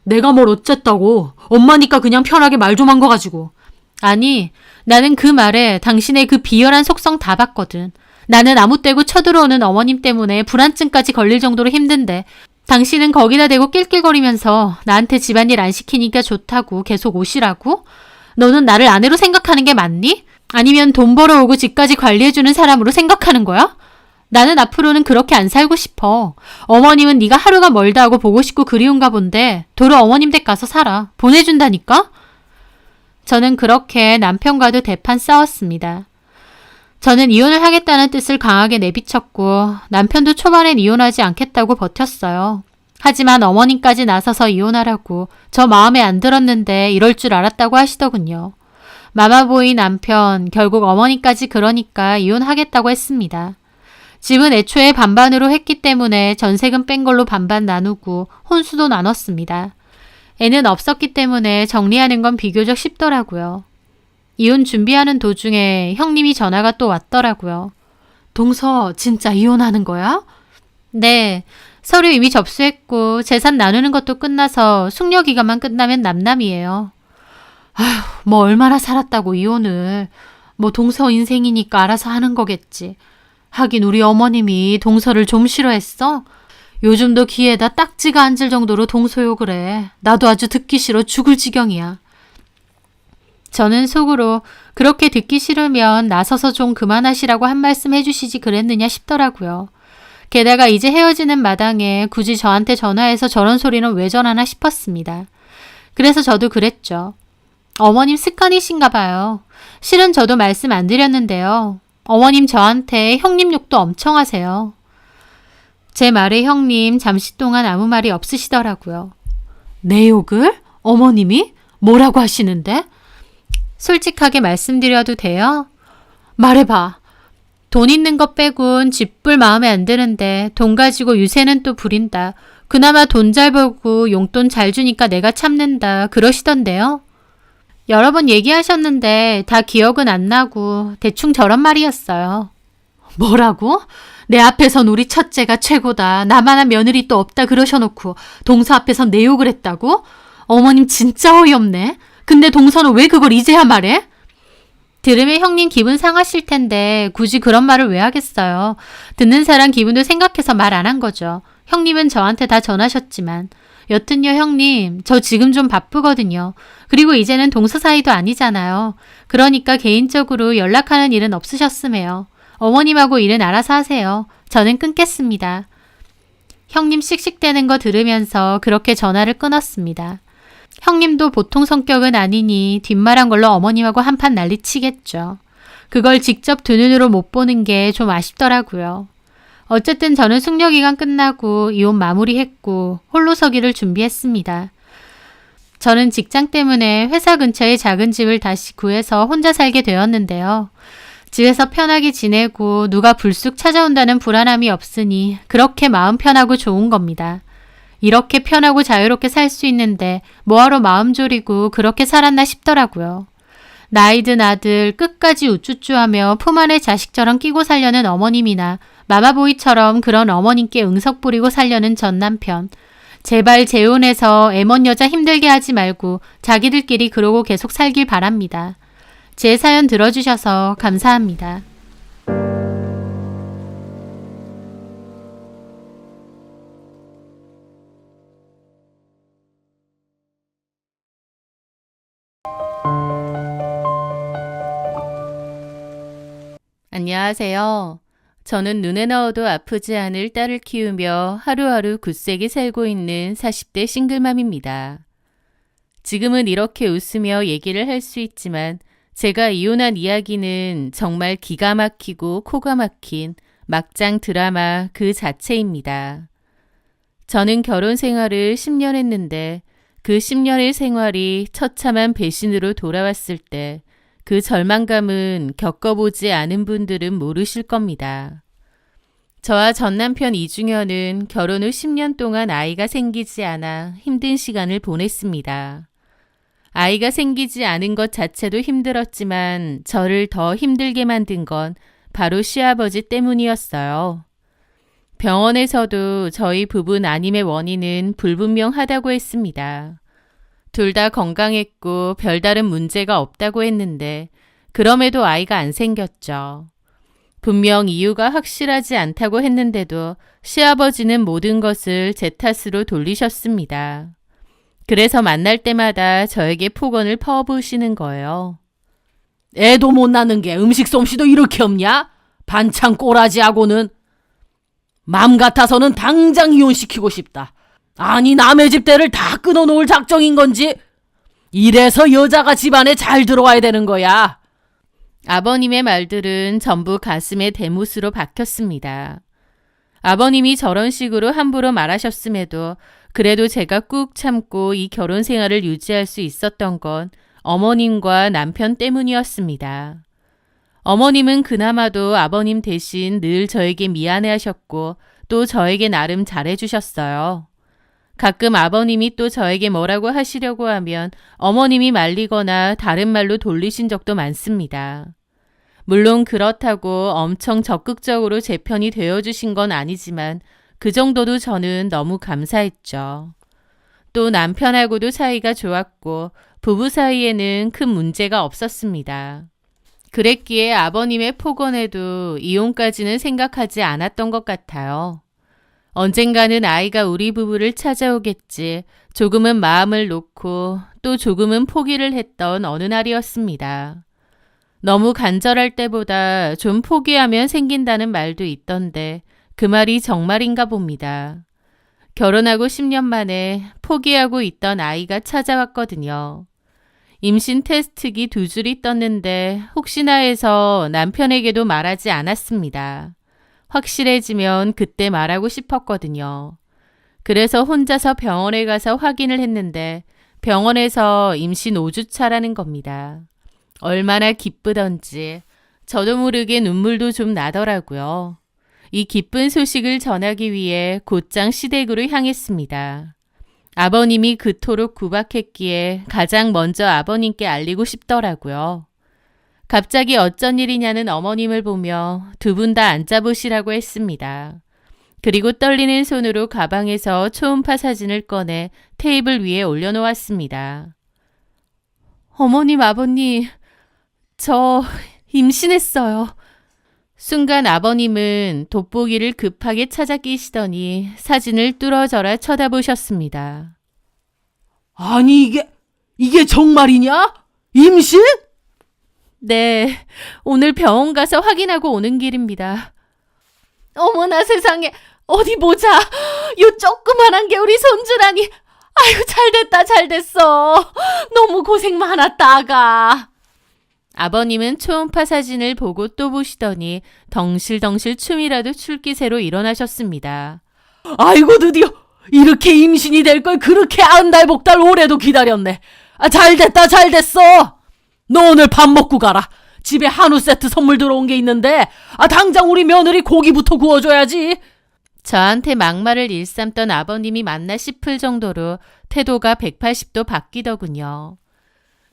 내가 뭘 어쨌다고. 엄마니까 그냥 편하게 말 좀 한 거 가지고. 아니, 나는 그 말에 당신의 그 비열한 속성 다 봤거든. 나는 아무 때고 쳐들어오는 어머님 때문에 불안증까지 걸릴 정도로 힘든데 당신은 거기다 대고 낄낄거리면서 나한테 집안일 안 시키니까 좋다고 계속 오시라고? 너는 나를 아내로 생각하는 게 맞니? 아니면 돈 벌어오고 집까지 관리해주는 사람으로 생각하는 거야? 나는 앞으로는 그렇게 안 살고 싶어. 어머님은 네가 하루가 멀다 하고 보고 싶고 그리운가 본데 도로 어머님 댁 가서 살아. 보내준다니까? 저는 그렇게 남편과도 대판 싸웠습니다. 저는 이혼을 하겠다는 뜻을 강하게 내비쳤고 남편도 초반엔 이혼하지 않겠다고 버텼어요. 하지만 어머님까지 나서서 이혼하라고 저 마음에 안 들었는데 이럴 줄 알았다고 하시더군요. 마마보이 남편 결국 어머니까지 그러니까 이혼하겠다고 했습니다. 집은 애초에 반반으로 했기 때문에 전세금 뺀 걸로 반반 나누고 혼수도 나눴습니다. 애는 없었기 때문에 정리하는 건 비교적 쉽더라고요. 이혼 준비하는 도중에 형님이 전화가 또 왔더라고요. 동서 진짜 이혼하는 거야? 네, 서류 이미 접수했고 재산 나누는 것도 끝나서 숙려 기간만 끝나면 남남이에요. 뭐 얼마나 살았다고 이혼을. 뭐 동서 인생이니까 알아서 하는 거겠지. 하긴 우리 어머님이 동서를 좀 싫어했어? 요즘도 귀에다 딱지가 앉을 정도로 동서 욕을 해. 나도 아주 듣기 싫어 죽을 지경이야. 저는 속으로 그렇게 듣기 싫으면 나서서 좀 그만하시라고 한 말씀 해주시지 그랬느냐 싶더라고요. 게다가 이제 헤어지는 마당에 굳이 저한테 전화해서 저런 소리는 왜 전하나 싶었습니다. 그래서 저도 그랬죠. 어머님 습관이신가 봐요. 실은 저도 말씀 안 드렸는데요. 어머님 저한테 형님 욕도 엄청 하세요. 제 말에 형님 잠시 동안 아무 말이 없으시더라고요. 내 욕을? 어머님이? 뭐라고 하시는데? 솔직하게 말씀드려도 돼요? 말해봐. 돈 있는 것 빼곤 집불 마음에 안 드는데 돈 가지고 유세는 또 부린다. 그나마 돈 잘 벌고 용돈 잘 주니까 내가 참는다. 그러시던데요. 여러 번 얘기하셨는데 다 기억은 안 나고 대충 저런 말이었어요. 뭐라고? 내 앞에선 우리 첫째가 최고다. 나만한 며느리 또 없다 그러셔놓고 동서 앞에선 내 욕을 했다고? 어머님 진짜 어이없네. 근데 동서는 왜 그걸 이제야 말해? 들으면 형님 기분 상하실 텐데 굳이 그런 말을 왜 하겠어요. 듣는 사람 기분도 생각해서 말 안 한 거죠. 형님은 저한테 다 전하셨지만. 여튼요 형님, 저 지금 좀 바쁘거든요. 그리고 이제는 동서 사이도 아니잖아요. 그러니까 개인적으로 연락하는 일은 없으셨음해요. 어머님하고 일은 알아서 하세요. 저는 끊겠습니다. 형님 씩씩대는 거 들으면서 그렇게 전화를 끊었습니다. 형님도 보통 성격은 아니니 뒷말한 걸로 어머님하고 한판 난리치겠죠. 그걸 직접 두 눈으로 못 보는 게 좀 아쉽더라고요. 어쨌든 저는 숙려기간 끝나고 이혼 마무리했고 홀로 서기를 준비했습니다. 저는 직장 때문에 회사 근처에 작은 집을 다시 구해서 혼자 살게 되었는데요. 집에서 편하게 지내고 누가 불쑥 찾아온다는 불안함이 없으니 그렇게 마음 편하고 좋은 겁니다. 이렇게 편하고 자유롭게 살 수 있는데 뭐하러 마음 졸이고 그렇게 살았나 싶더라고요. 나이든 아들 끝까지 우쭈쭈하며 품 안에 자식처럼 끼고 살려는 어머님이나 마마보이처럼 그런 어머님께 응석 부리고 살려는 전 남편. 제발 재혼해서 애먼 여자 힘들게 하지 말고 자기들끼리 그러고 계속 살길 바랍니다. 제 사연 들어주셔서 감사합니다. 안녕하세요. 저는 눈에 넣어도 아프지 않을 딸을 키우며 하루하루 굳세게 살고 있는 40대 싱글맘입니다. 지금은 이렇게 웃으며 얘기를 할 수 있지만 제가 이혼한 이야기는 정말 기가 막히고 코가 막힌 막장 드라마 그 자체입니다. 저는 결혼 생활을 10년 했는데 그 10년의 생활이 처참한 배신으로 돌아왔을 때 그 절망감은 겪어보지 않은 분들은 모르실 겁니다. 저와 전 남편 이중현은 결혼 후 10년 동안 아이가 생기지 않아 힘든 시간을 보냈습니다. 아이가 생기지 않은 것 자체도 힘들었지만 저를 더 힘들게 만든 건 바로 시아버지 때문이었어요. 병원에서도 저희 부부 난임의 원인은 불분명하다고 했습니다. 둘 다 건강했고 별다른 문제가 없다고 했는데 그럼에도 아이가 안 생겼죠. 분명 이유가 확실하지 않다고 했는데도 시아버지는 모든 것을 제 탓으로 돌리셨습니다. 그래서 만날 때마다 저에게 폭언을 퍼부으시는 거예요. 애도 못 낳는 게 음식 솜씨도 이렇게 없냐? 반찬 꼬라지하고는. 맘 같아서는 당장 이혼시키고 싶다. 아니 남의 집대를 다 끊어놓을 작정인 건지. 이래서 여자가 집안에 잘 들어와야 되는 거야. 아버님의 말들은 전부 가슴에 대못으로 박혔습니다. 아버님이 저런 식으로 함부로 말하셨음에도 그래도 제가 꾹 참고 이 결혼 생활을 유지할 수 있었던 건 어머님과 남편 때문이었습니다. 어머님은 그나마도 아버님 대신 늘 저에게 미안해하셨고 또 저에게 나름 잘해주셨어요. 가끔 아버님이 또 저에게 뭐라고 하시려고 하면 어머님이 말리거나 다른 말로 돌리신 적도 많습니다. 물론 그렇다고 엄청 적극적으로 제 편이 되어주신 건 아니지만 그 정도도 저는 너무 감사했죠. 또 남편하고도 사이가 좋았고 부부 사이에는 큰 문제가 없었습니다. 그랬기에 아버님의 폭언에도 이혼까지는 생각하지 않았던 것 같아요. 언젠가는 아이가 우리 부부를 찾아오겠지 조금은 마음을 놓고 또 조금은 포기를 했던 어느 날이었습니다. 너무 간절할 때보다 좀 포기하면 생긴다는 말도 있던데 그 말이 정말인가 봅니다. 결혼하고 10년 만에 포기하고 있던 아이가 찾아왔거든요. 임신 테스트기 2줄이 떴는데 혹시나 해서 남편에게도 말하지 않았습니다. 확실해지면 그때 말하고 싶었거든요. 그래서 혼자서 병원에 가서 확인을 했는데 병원에서 임신 5주차라는 겁니다. 얼마나 기쁘던지 저도 모르게 눈물도 좀 나더라고요. 이 기쁜 소식을 전하기 위해 곧장 시댁으로 향했습니다. 아버님이 그토록 구박했기에 가장 먼저 아버님께 알리고 싶더라고요. 갑자기 어쩐 일이냐는 어머님을 보며 두 분 다 앉아보시라고 했습니다. 그리고 떨리는 손으로 가방에서 초음파 사진을 꺼내 테이블 위에 올려놓았습니다. 어머님, 아버님, 저 임신했어요. 순간 아버님은 돋보기를 급하게 찾아 끼시더니 사진을 뚫어져라 쳐다보셨습니다. 아니 이게 정말이냐? 임신? 네, 오늘 병원 가서 확인하고 오는 길입니다. 어머나 세상에, 어디 보자. 요 조그만한 게 우리 손주라니. 아유 잘됐다 잘됐어. 너무 고생 많았다 아가. 아버님은 초음파 사진을 보고 또 보시더니 덩실덩실 춤이라도 출 기세로 일어나셨습니다. 아이고 드디어 이렇게 임신이 될 걸 그렇게 안달복달 오래도 기다렸네. 아 잘됐다 잘됐어. 너 오늘 밥 먹고 가라. 집에 한우 세트 선물 들어온 게 있는데 당장 우리 며느리 고기부터 구워줘야지. 저한테 막말을 일삼던 아버님이 맞나 싶을 정도로 태도가 180도 바뀌더군요.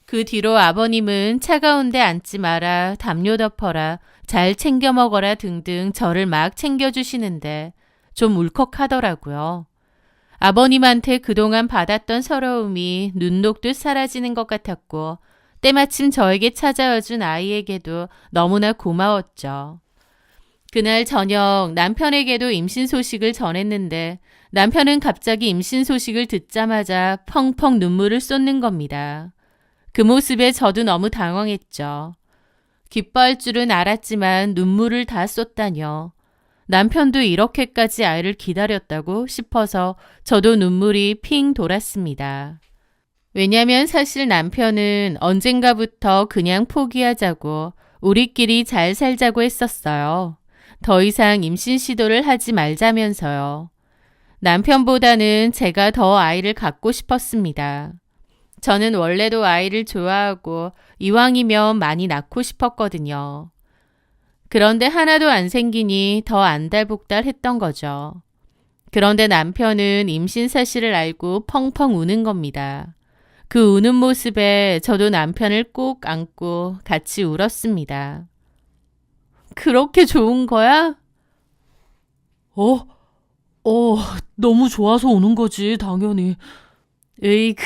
그 뒤로 아버님은 차가운 데 앉지 마라, 담요 덮어라, 잘 챙겨 먹어라 등등 저를 막 챙겨주시는데 좀 울컥하더라고요. 아버님한테 그동안 받았던 서러움이 눈 녹듯 사라지는 것 같았고 때마침 저에게 찾아와준 아이에게도 너무나 고마웠죠. 그날 저녁 남편에게도 임신 소식을 전했는데 남편은 갑자기 임신 소식을 듣자마자 펑펑 눈물을 쏟는 겁니다. 그 모습에 저도 너무 당황했죠. 기뻐할 줄은 알았지만 눈물을 다 쏟다뇨. 남편도 이렇게까지 아이를 기다렸다고 싶어서 저도 눈물이 핑 돌았습니다. 왜냐면 사실 남편은 언젠가부터 그냥 포기하자고 우리끼리 잘 살자고 했었어요. 더 이상 임신 시도를 하지 말자면서요. 남편보다는 제가 더 아이를 갖고 싶었습니다. 저는 원래도 아이를 좋아하고 이왕이면 많이 낳고 싶었거든요. 그런데 하나도 안 생기니 더 안달복달 했던 거죠. 그런데 남편은 임신 사실을 알고 펑펑 우는 겁니다. 그 우는 모습에 저도 남편을 꼭 안고 같이 울었습니다. 그렇게 좋은 거야? 너무 좋아서 우는 거지, 당연히. 으이그,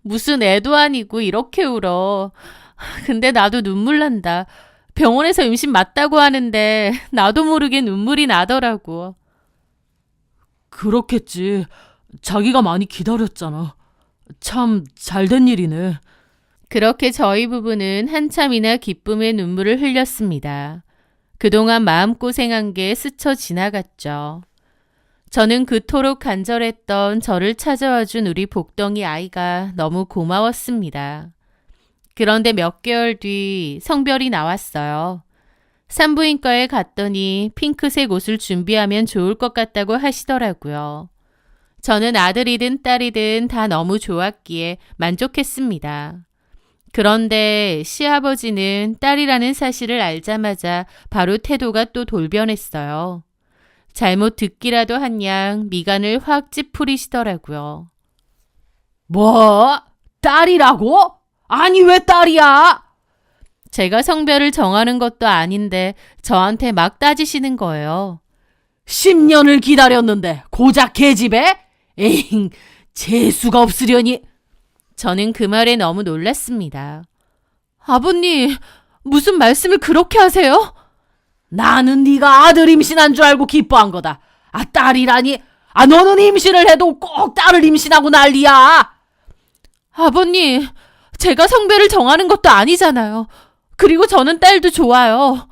무슨 애도 아니고 이렇게 울어. 근데 나도 눈물 난다. 병원에서 임신 맞다고 하는데 나도 모르게 눈물이 나더라고. 그렇겠지. 자기가 많이 기다렸잖아. 참 잘된 일이네. 그렇게 저희 부부는 한참이나 기쁨의 눈물을 흘렸습니다. 그동안 마음고생한 게 스쳐 지나갔죠. 저는 그토록 간절했던 저를 찾아와준 우리 복덩이 아이가 너무 고마웠습니다. 그런데 몇 개월 뒤 성별이 나왔어요. 산부인과에 갔더니 핑크색 옷을 준비하면 좋을 것 같다고 하시더라고요. 저는 아들이든 딸이든 다 너무 좋았기에 만족했습니다. 그런데 시아버지는 딸이라는 사실을 알자마자 바로 태도가 또 돌변했어요. 잘못 듣기라도 한 양 미간을 확 찌푸리시더라고요. 뭐? 딸이라고? 아니, 왜 딸이야? 제가 성별을 정하는 것도 아닌데 저한테 막 따지시는 거예요. 10년을 기다렸는데 고작 계집애? 에잉, 재수가 없으려니. 저는 그 말에 너무 놀랐습니다. 아버님, 무슨 말씀을 그렇게 하세요? 나는 네가 아들 임신한 줄 알고 기뻐한 거다. 딸이라니. 너는 임신을 해도 꼭 딸을 임신하고 난리야. 아버님, 제가 성별을 정하는 것도 아니잖아요. 그리고 저는 딸도 좋아요.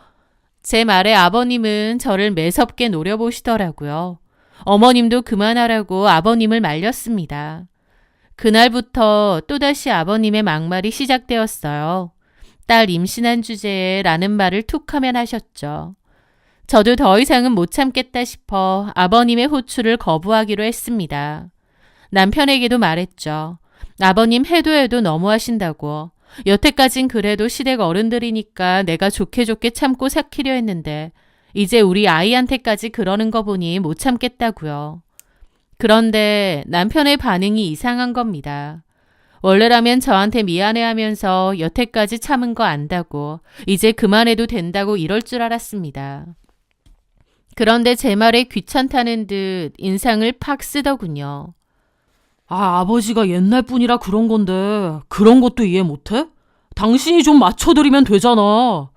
제 말에 아버님은 저를 매섭게 노려보시더라고요. 어머님도 그만하라고 아버님을 말렸습니다. 그날부터 또다시 아버님의 막말이 시작되었어요. 딸 임신한 주제에 라는 말을 툭하면 하셨죠. 저도 더 이상은 못 참겠다 싶어 아버님의 호출을 거부하기로 했습니다. 남편에게도 말했죠. 아버님 해도 너무하신다고. 여태까진 그래도 시댁 어른들이니까 내가 좋게 참고 삭히려 했는데 이제 우리 아이한테까지 그러는 거 보니 못 참겠다고요. 그런데 남편의 반응이 이상한 겁니다. 원래라면 저한테 미안해하면서 여태까지 참은 거 안다고 이제 그만해도 된다고 이럴 줄 알았습니다. 그런데 제 말에 귀찮다는 듯 인상을 팍 쓰더군요. 아버지가 옛날 분이라 그런 건데 그런 것도 이해 못해? 당신이 좀 맞춰드리면 되잖아.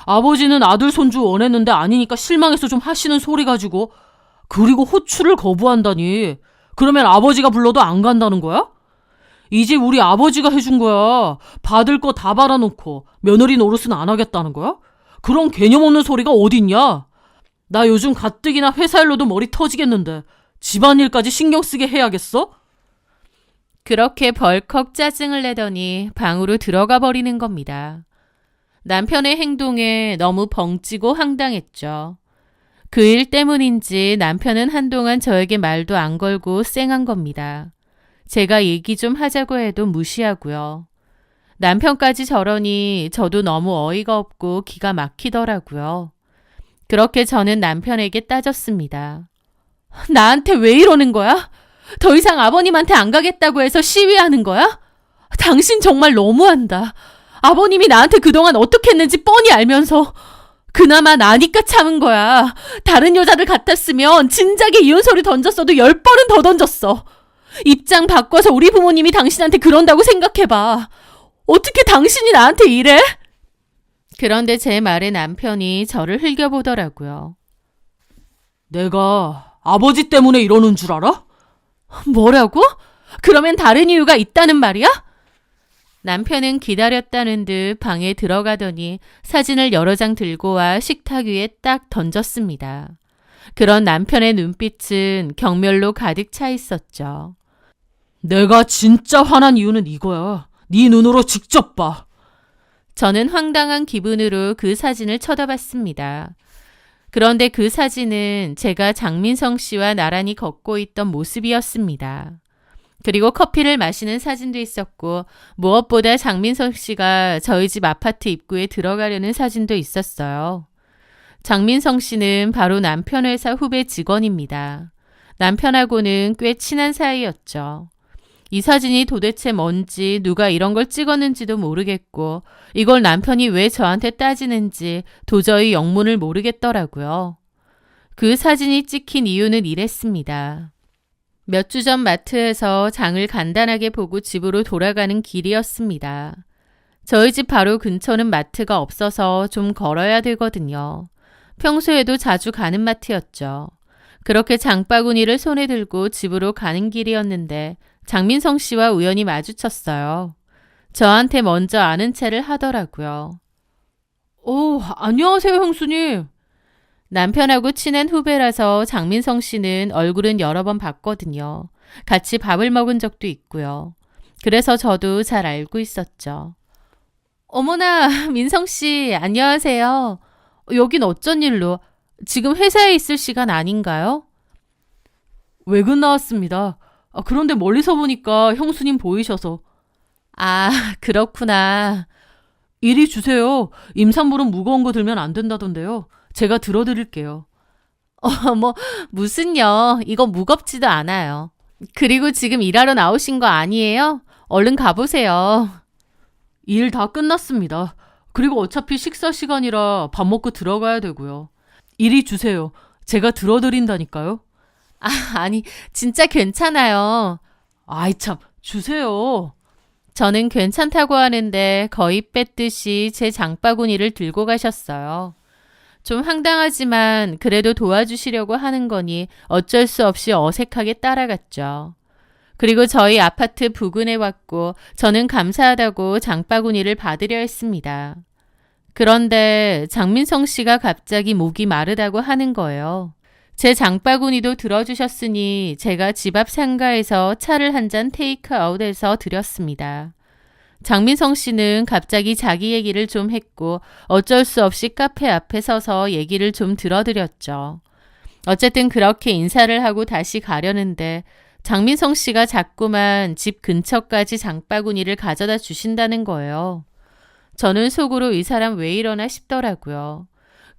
아버지는 아들 손주 원했는데 아니니까 실망해서 좀 하시는 소리 가지고 그리고 호출을 거부한다니. 그러면 아버지가 불러도 안 간다는 거야? 이제 우리 아버지가 해준 거야. 받을 거 다 받아놓고 며느리 노릇은 안 하겠다는 거야? 그런 개념 없는 소리가 어딨냐? 나 요즘 가뜩이나 회사 일로도 머리 터지겠는데 집안일까지 신경 쓰게 해야겠어? 그렇게 벌컥 짜증을 내더니 방으로 들어가 버리는 겁니다. 남편의 행동에 너무 벙찌고 황당했죠. 그 일 때문인지 남편은 한동안 저에게 말도 안 걸고 쌩한 겁니다. 제가 얘기 좀 하자고 해도 무시하고요. 남편까지 저러니 저도 너무 어이가 없고 기가 막히더라고요. 그렇게 저는 남편에게 따졌습니다. 나한테 왜 이러는 거야? 더 이상 아버님한테 안 가겠다고 해서 시위하는 거야? 당신 정말 너무한다. 아버님이 나한테 그동안 어떻게 했는지 뻔히 알면서 그나마 나니까 참은 거야. 다른 여자들 같았으면 진작에 이혼 소리 던졌어도 10번은 더 던졌어. 입장 바꿔서 우리 부모님이 당신한테 그런다고 생각해봐. 어떻게 당신이 나한테 이래? 그런데 제 말에 남편이 저를 흘겨보더라고요. 내가 아버지 때문에 이러는 줄 알아? 뭐라고? 그러면 다른 이유가 있다는 말이야? 남편은 기다렸다는 듯 방에 들어가더니 사진을 여러 장 들고 와 식탁 위에 딱 던졌습니다. 그런 남편의 눈빛은 경멸로 가득 차 있었죠. 내가 진짜 화난 이유는 이거야. 네 눈으로 직접 봐. 저는 황당한 기분으로 그 사진을 쳐다봤습니다. 그런데 그 사진은 제가 장민성 씨와 나란히 걷고 있던 모습이었습니다. 그리고 커피를 마시는 사진도 있었고 무엇보다 장민성 씨가 저희 집 아파트 입구에 들어가려는 사진도 있었어요. 장민성 씨는 바로 남편 회사 후배 직원입니다. 남편하고는 꽤 친한 사이였죠. 이 사진이 도대체 뭔지 누가 이런 걸 찍었는지도 모르겠고 이걸 남편이 왜 저한테 따지는지 도저히 영문을 모르겠더라고요. 그 사진이 찍힌 이유는 이랬습니다. 몇 주 전 마트에서 장을 간단하게 보고 집으로 돌아가는 길이었습니다. 저희 집 바로 근처는 마트가 없어서 좀 걸어야 되거든요. 평소에도 자주 가는 마트였죠. 그렇게 장바구니를 손에 들고 집으로 가는 길이었는데 장민성 씨와 우연히 마주쳤어요. 저한테 먼저 아는 체를 하더라고요. 안녕하세요, 형수님. 남편하고 친한 후배라서 장민성 씨는 얼굴은 여러 번 봤거든요. 같이 밥을 먹은 적도 있고요. 그래서 저도 잘 알고 있었죠. 어머나, 민성 씨, 안녕하세요. 여긴 어쩐 일로? 지금 회사에 있을 시간 아닌가요? 외근 나왔습니다. 그런데 멀리서 보니까 형수님 보이셔서. 아, 그렇구나. 이리 주세요. 임산부는 무거운 거 들면 안 된다던데요. 제가 들어드릴게요. 무슨요. 이거 무겁지도 않아요. 그리고 지금 일하러 나오신 거 아니에요? 얼른 가보세요. 일 다 끝났습니다. 그리고 어차피 식사 시간이라 밥 먹고 들어가야 되고요. 이리 주세요. 제가 들어드린다니까요. 아니, 진짜 괜찮아요. 아이 참, 주세요. 저는 괜찮다고 하는데 거의 뺐듯이 제 장바구니를 들고 가셨어요. 좀 황당하지만 그래도 도와주시려고 하는 거니 어쩔 수 없이 어색하게 따라갔죠. 그리고 저희 아파트 부근에 왔고 저는 감사하다고 장바구니를 받으려 했습니다. 그런데 장민성 씨가 갑자기 목이 마르다고 하는 거예요. 제 장바구니도 들어주셨으니 제가 집 앞 상가에서 차를 한 잔 테이크아웃해서 드렸습니다. 장민성 씨는 갑자기 자기 얘기를 좀 했고 어쩔 수 없이 카페 앞에 서서 얘기를 좀 들어드렸죠. 어쨌든 그렇게 인사를 하고 다시 가려는데 장민성 씨가 자꾸만 집 근처까지 장바구니를 가져다 주신다는 거예요. 저는 속으로 이 사람 왜 이러나 싶더라고요.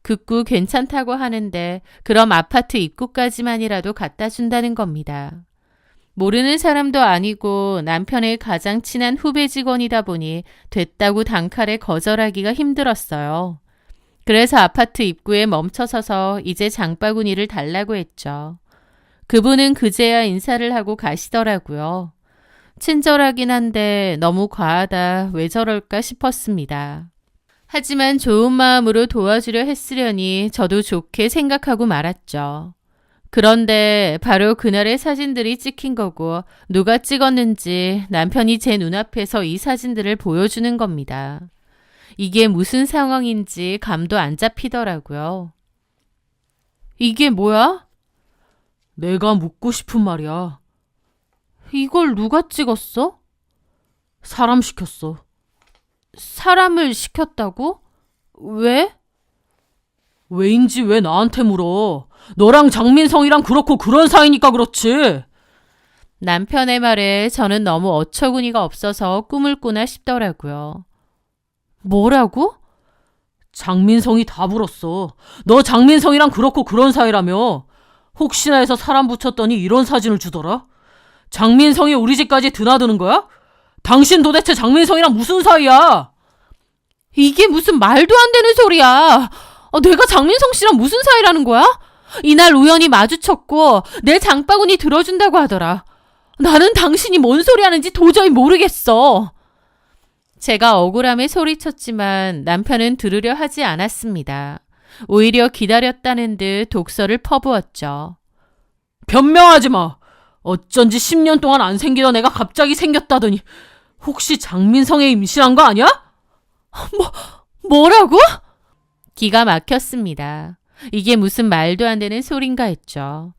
극구 괜찮다고 하는데 그럼 아파트 입구까지만이라도 갖다 준다는 겁니다. 모르는 사람도 아니고 남편의 가장 친한 후배 직원이다 보니 됐다고 단칼에 거절하기가 힘들었어요. 그래서 아파트 입구에 멈춰서서 이제 장바구니를 달라고 했죠. 그분은 그제야 인사를 하고 가시더라고요. 친절하긴 한데 너무 과하다 왜 저럴까 싶었습니다. 하지만 좋은 마음으로 도와주려 했으려니 저도 좋게 생각하고 말았죠. 그런데 바로 그날의 사진들이 찍힌 거고 누가 찍었는지 남편이 제 눈앞에서 이 사진들을 보여주는 겁니다. 이게 무슨 상황인지 감도 안 잡히더라고요. 이게 뭐야? 내가 묻고 싶은 말이야. 이걸 누가 찍었어? 사람 시켰어. 사람을 시켰다고? 왜? 왜인지 왜 나한테 물어? 너랑 장민성이랑 그렇고 그런 사이니까 그렇지. 남편의 말에 저는 너무 어처구니가 없어서 꿈을 꾸나 싶더라고요. 뭐라고? 장민성이 다 불었어. 너 장민성이랑 그렇고 그런 사이라며. 혹시나 해서 사람 붙였더니 이런 사진을 주더라. 장민성이 우리 집까지 드나드는 거야? 당신 도대체 장민성이랑 무슨 사이야? 이게 무슨 말도 안 되는 소리야. 내가 장민성 씨랑 무슨 사이라는 거야? 이날 우연히 마주쳤고 내 장바구니 들어준다고 하더라. 나는 당신이 뭔 소리 하는지 도저히 모르겠어. 제가 억울함에 소리쳤지만 남편은 들으려 하지 않았습니다. 오히려 기다렸다는 듯 독서를 퍼부었죠. 변명하지 마. 어쩐지 10년 동안 안 생기던 애가 갑자기 생겼다더니 혹시 장민성에 임신한 거 아니야? 뭐라고? 기가 막혔습니다. 이게 무슨 말도 안 되는 소린가 했죠.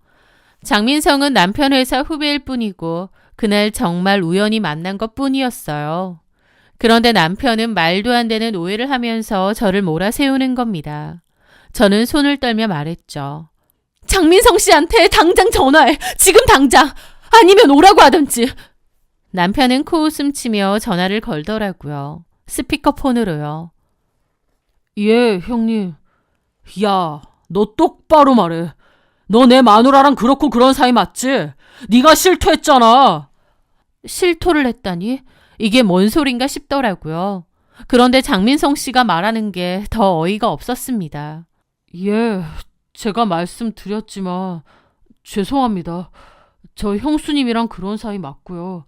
장민성은 남편 회사 후배일 뿐이고 그날 정말 우연히 만난 것 뿐이었어요. 그런데 남편은 말도 안 되는 오해를 하면서 저를 몰아세우는 겁니다. 저는 손을 떨며 말했죠. 장민성 씨한테 당장 전화해. 지금 당장. 아니면 오라고 하든지. 남편은 코웃음 치며 전화를 걸더라고요. 스피커폰으로요. 예, 형님. 야, 너 똑바로 말해. 너 내 마누라랑 그렇고 그런 사이 맞지? 네가 실토했잖아. 실토를 했다니? 이게 뭔 소린가 싶더라고요. 그런데 장민성 씨가 말하는 게 더 어이가 없었습니다. 예, 제가 말씀드렸지만 죄송합니다. 저 형수님이랑 그런 사이 맞고요.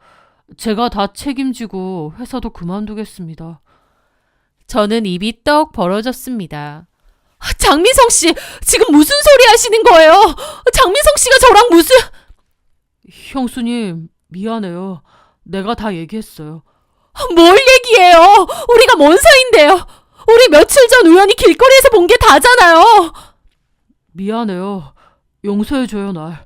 제가 다 책임지고 회사도 그만두겠습니다. 저는 입이 떡 벌어졌습니다. 장민성 씨, 지금 무슨 소리 하시는 거예요? 장민성 씨가 저랑 무슨... 형수님, 미안해요. 내가 다 얘기했어요. 뭘 얘기해요? 우리가 뭔 사이인데요? 우리 며칠 전 우연히 길거리에서 본 게 다잖아요. 미안해요. 용서해줘요, 날.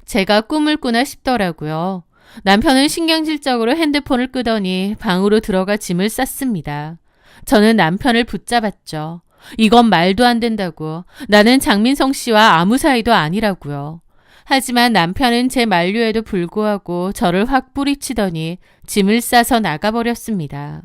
제가 꿈을 꾸나 싶더라고요. 남편은 신경질적으로 핸드폰을 끄더니 방으로 들어가 짐을 쌌습니다. 저는 남편을 붙잡았죠. 이건 말도 안 된다고. 나는 장민성 씨와 아무 사이도 아니라고요. 하지만 남편은 제 만류에도 불구하고 저를 확 뿌리치더니 짐을 싸서 나가버렸습니다.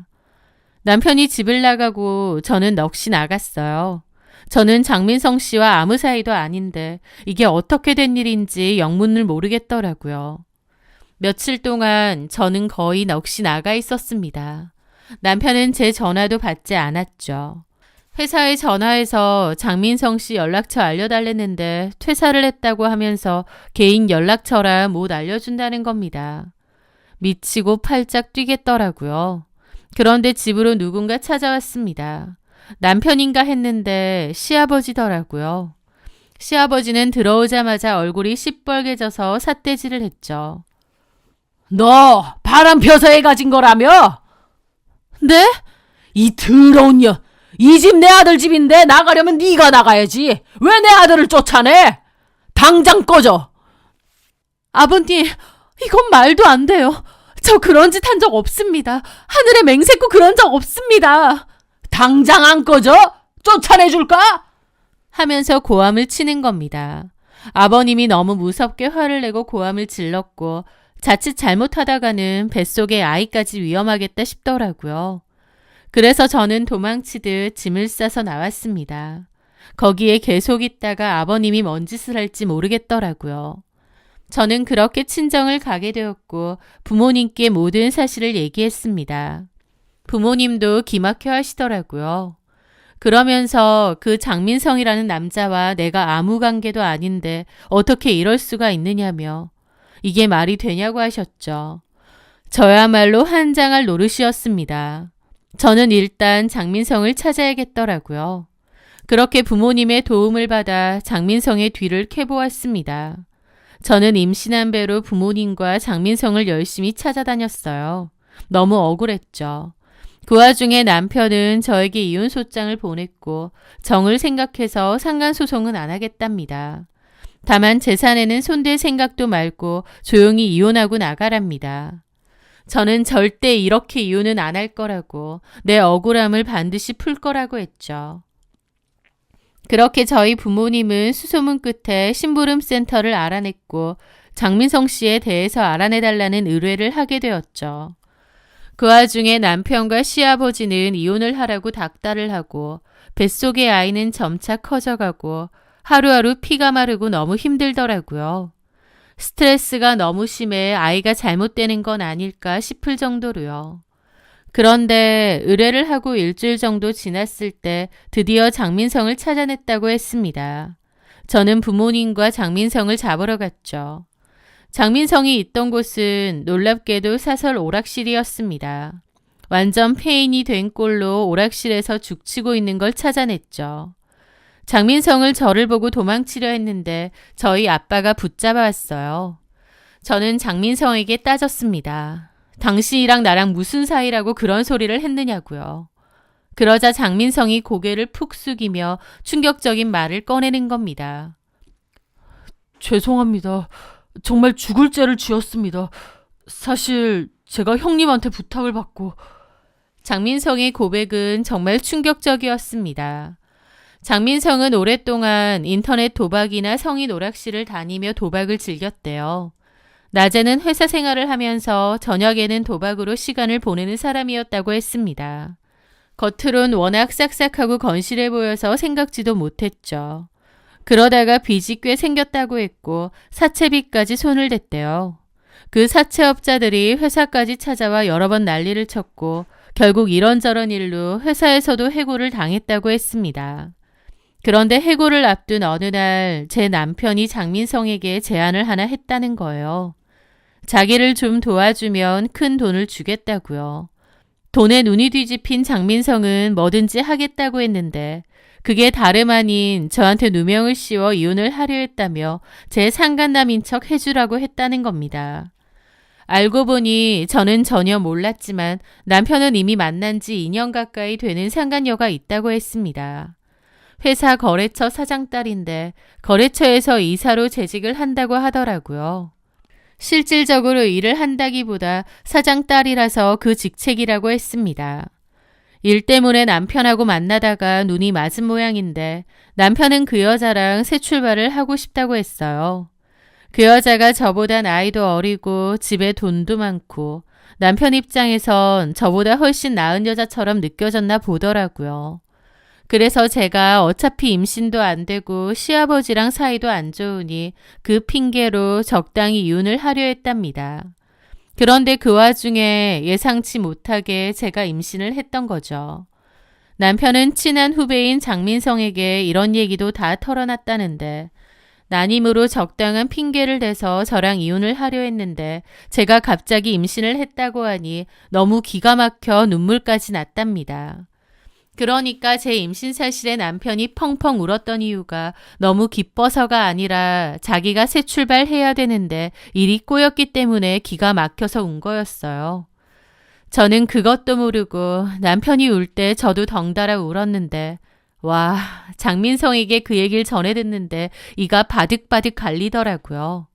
남편이 집을 나가고 저는 넋이 나갔어요. 저는 장민성 씨와 아무 사이도 아닌데 이게 어떻게 된 일인지 영문을 모르겠더라고요. 며칠 동안 저는 거의 넋이 나가 있었습니다. 남편은 제 전화도 받지 않았죠. 회사에 전화해서 장민성 씨 연락처 알려달랬는데 퇴사를 했다고 하면서 개인 연락처라 못 알려준다는 겁니다. 미치고 팔짝 뛰겠더라고요. 그런데 집으로 누군가 찾아왔습니다. 남편인가 했는데 시아버지더라고요. 시아버지는 들어오자마자 얼굴이 시뻘개져서 삿대질을 했죠. 너 바람 펴서 애 가진 거라며? 네? 이 더러운 년! 이 집 내 아들 집인데 나가려면 네가 나가야지. 왜 내 아들을 쫓아내? 당장 꺼져. 아버님, 이건 말도 안 돼요. 저 그런 짓 한 적 없습니다. 하늘에 맹세코 그런 적 없습니다. 당장 안 꺼져? 쫓아내줄까? 하면서 고함을 치는 겁니다. 아버님이 너무 무섭게 화를 내고 고함을 질렀고 자칫 잘못하다가는 뱃속에 아이까지 위험하겠다 싶더라고요. 그래서 저는 도망치듯 짐을 싸서 나왔습니다. 거기에 계속 있다가 아버님이 뭔 짓을 할지 모르겠더라고요. 저는 그렇게 친정을 가게 되었고 부모님께 모든 사실을 얘기했습니다. 부모님도 기막혀 하시더라고요. 그러면서 그 장민성이라는 남자와 내가 아무 관계도 아닌데 어떻게 이럴 수가 있느냐며 이게 말이 되냐고 하셨죠. 저야말로 한장할 노릇이었습니다. 저는 일단 장민성을 찾아야겠더라고요. 그렇게 부모님의 도움을 받아 장민성의 뒤를 캐보았습니다. 저는 임신한 배로 부모님과 장민성을 열심히 찾아다녔어요. 너무 억울했죠. 그 와중에 남편은 저에게 이혼 소장을 보냈고 정을 생각해서 상간소송은 안 하겠답니다. 다만 재산에는 손댈 생각도 말고 조용히 이혼하고 나가랍니다. 저는 절대 이렇게 이혼은 안 할 거라고 내 억울함을 반드시 풀 거라고 했죠. 그렇게 저희 부모님은 수소문 끝에 심부름센터를 알아냈고 장민성 씨에 대해서 알아내달라는 의뢰를 하게 되었죠. 그 와중에 남편과 시아버지는 이혼을 하라고 닥달을 하고 뱃속의 아이는 점차 커져가고 하루하루 피가 마르고 너무 힘들더라고요. 스트레스가 너무 심해 아이가 잘못되는 건 아닐까 싶을 정도로요. 그런데 의뢰를 하고 일주일 정도 지났을 때 드디어 장민성을 찾아냈다고 했습니다. 저는 부모님과 장민성을 잡으러 갔죠. 장민성이 있던 곳은 놀랍게도 사설 오락실이었습니다. 완전 폐인이 된 꼴로 오락실에서 죽치고 있는 걸 찾아냈죠. 장민성을 저를 보고 도망치려 했는데 저희 아빠가 붙잡아 왔어요. 저는 장민성에게 따졌습니다. 당신이랑 나랑 무슨 사이라고 그런 소리를 했느냐고요. 그러자 장민성이 고개를 푹 숙이며 충격적인 말을 꺼내는 겁니다. 죄송합니다. 정말 죽을 죄를 지었습니다. 사실 제가 형님한테 부탁을 받고... 장민성의 고백은 정말 충격적이었습니다. 장민성은 오랫동안 인터넷 도박이나 성인 오락실을 다니며 도박을 즐겼대요. 낮에는 회사 생활을 하면서 저녁에는 도박으로 시간을 보내는 사람이었다고 했습니다. 겉으론 워낙 싹싹하고 건실해 보여서 생각지도 못했죠. 그러다가 빚이 꽤 생겼다고 했고 사채빚까지 손을 댔대요. 그 사채업자들이 회사까지 찾아와 여러 번 난리를 쳤고 결국 이런저런 일로 회사에서도 해고를 당했다고 했습니다. 그런데 해고를 앞둔 어느 날 제 남편이 장민성에게 제안을 하나 했다는 거예요. 자기를 좀 도와주면 큰 돈을 주겠다고요. 돈에 눈이 뒤집힌 장민성은 뭐든지 하겠다고 했는데 그게 다름 아닌 저한테 누명을 씌워 이혼을 하려 했다며 제 상간남인 척 해주라고 했다는 겁니다. 알고 보니 저는 전혀 몰랐지만 남편은 이미 만난 지 2년 가까이 되는 상간녀가 있다고 했습니다. 회사 거래처 사장 딸인데 거래처에서 이사로 재직을 한다고 하더라고요. 실질적으로 일을 한다기보다 사장 딸이라서 그 직책이라고 했습니다. 일 때문에 남편하고 만나다가 눈이 맞은 모양인데 남편은 그 여자랑 새 출발을 하고 싶다고 했어요. 그 여자가 저보다 나이도 어리고 집에 돈도 많고 남편 입장에선 저보다 훨씬 나은 여자처럼 느껴졌나 보더라고요. 그래서 제가 어차피 임신도 안 되고 시아버지랑 사이도 안 좋으니 그 핑계로 적당히 이혼을 하려 했답니다. 그런데 그 와중에 예상치 못하게 제가 임신을 했던 거죠. 남편은 친한 후배인 장민성에게 이런 얘기도 다 털어놨다는데 난임으로 적당한 핑계를 대서 저랑 이혼을 하려 했는데 제가 갑자기 임신을 했다고 하니 너무 기가 막혀 눈물까지 났답니다. 그러니까 제 임신 사실에 남편이 펑펑 울었던 이유가 너무 기뻐서가 아니라 자기가 새 출발해야 되는데 일이 꼬였기 때문에 기가 막혀서 운 거였어요. 저는 그것도 모르고 남편이 울 때 저도 덩달아 울었는데 와, 장민성에게 그 얘기를 전해 듣는데 이가 바득바득 갈리더라고요.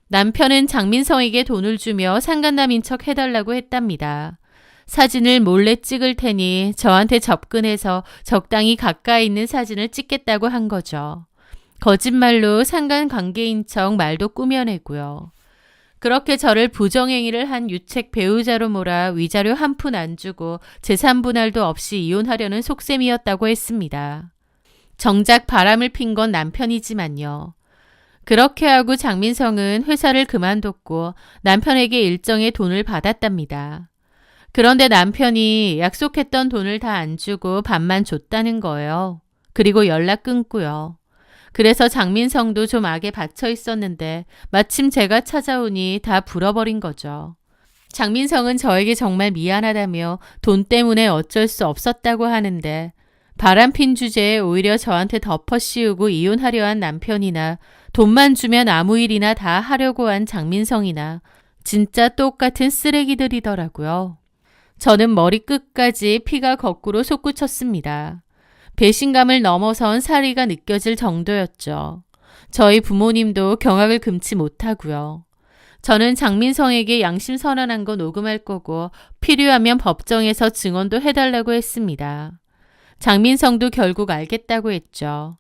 남편은 장민성에게 돈을 주며 상간남인 척 해달라고 했답니다. 사진을 몰래 찍을 테니 저한테 접근해서 적당히 가까이 있는 사진을 찍겠다고 한 거죠. 거짓말로 상간관계인 척 말도 꾸며내고요. 그렇게 저를 부정행위를 한 유책 배우자로 몰아 위자료 한 푼 안 주고 재산 분할도 없이 이혼하려는 속셈이었다고 했습니다. 정작 바람을 핀 건 남편이지만요. 그렇게 하고 장민성은 회사를 그만뒀고 남편에게 일정의 돈을 받았답니다. 그런데 남편이 약속했던 돈을 다 안 주고 반만 줬다는 거예요. 그리고 연락 끊고요. 그래서 장민성도 좀 악에 받쳐 있었는데 마침 제가 찾아오니 다 불어버린 거죠. 장민성은 저에게 정말 미안하다며 돈 때문에 어쩔 수 없었다고 하는데 바람핀 주제에 오히려 저한테 덮어 씌우고 이혼하려 한 남편이나 돈만 주면 아무 일이나 다 하려고 한 장민성이나 진짜 똑같은 쓰레기들이더라고요. 저는 머리끝까지 피가 거꾸로 솟구쳤습니다. 배신감을 넘어선 사리가 느껴질 정도였죠. 저희 부모님도 경악을 금치 못하고요. 저는 장민성에게 양심 선언한 거 녹음할 거고 필요하면 법정에서 증언도 해달라고 했습니다. 장민성도 결국 알겠다고 했죠.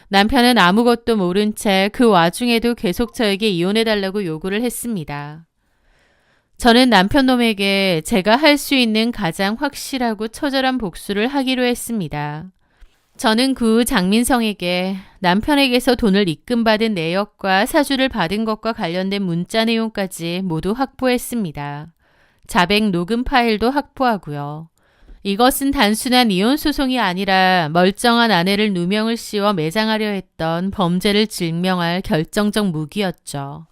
남편은 아무것도 모른 채 그 와중에도 계속 저에게 이혼해달라고 요구를 했습니다. 저는 남편놈에게 제가 할 수 있는 가장 확실하고 처절한 복수를 하기로 했습니다. 저는 그 후 장민성에게 남편에게서 돈을 입금받은 내역과 사주를 받은 것과 관련된 문자 내용까지 모두 확보했습니다. 자백 녹음 파일도 확보하고요. 이것은 단순한 이혼 소송이 아니라 멀쩡한 아내를 누명을 씌워 매장하려 했던 범죄를 증명할 결정적 무기였죠.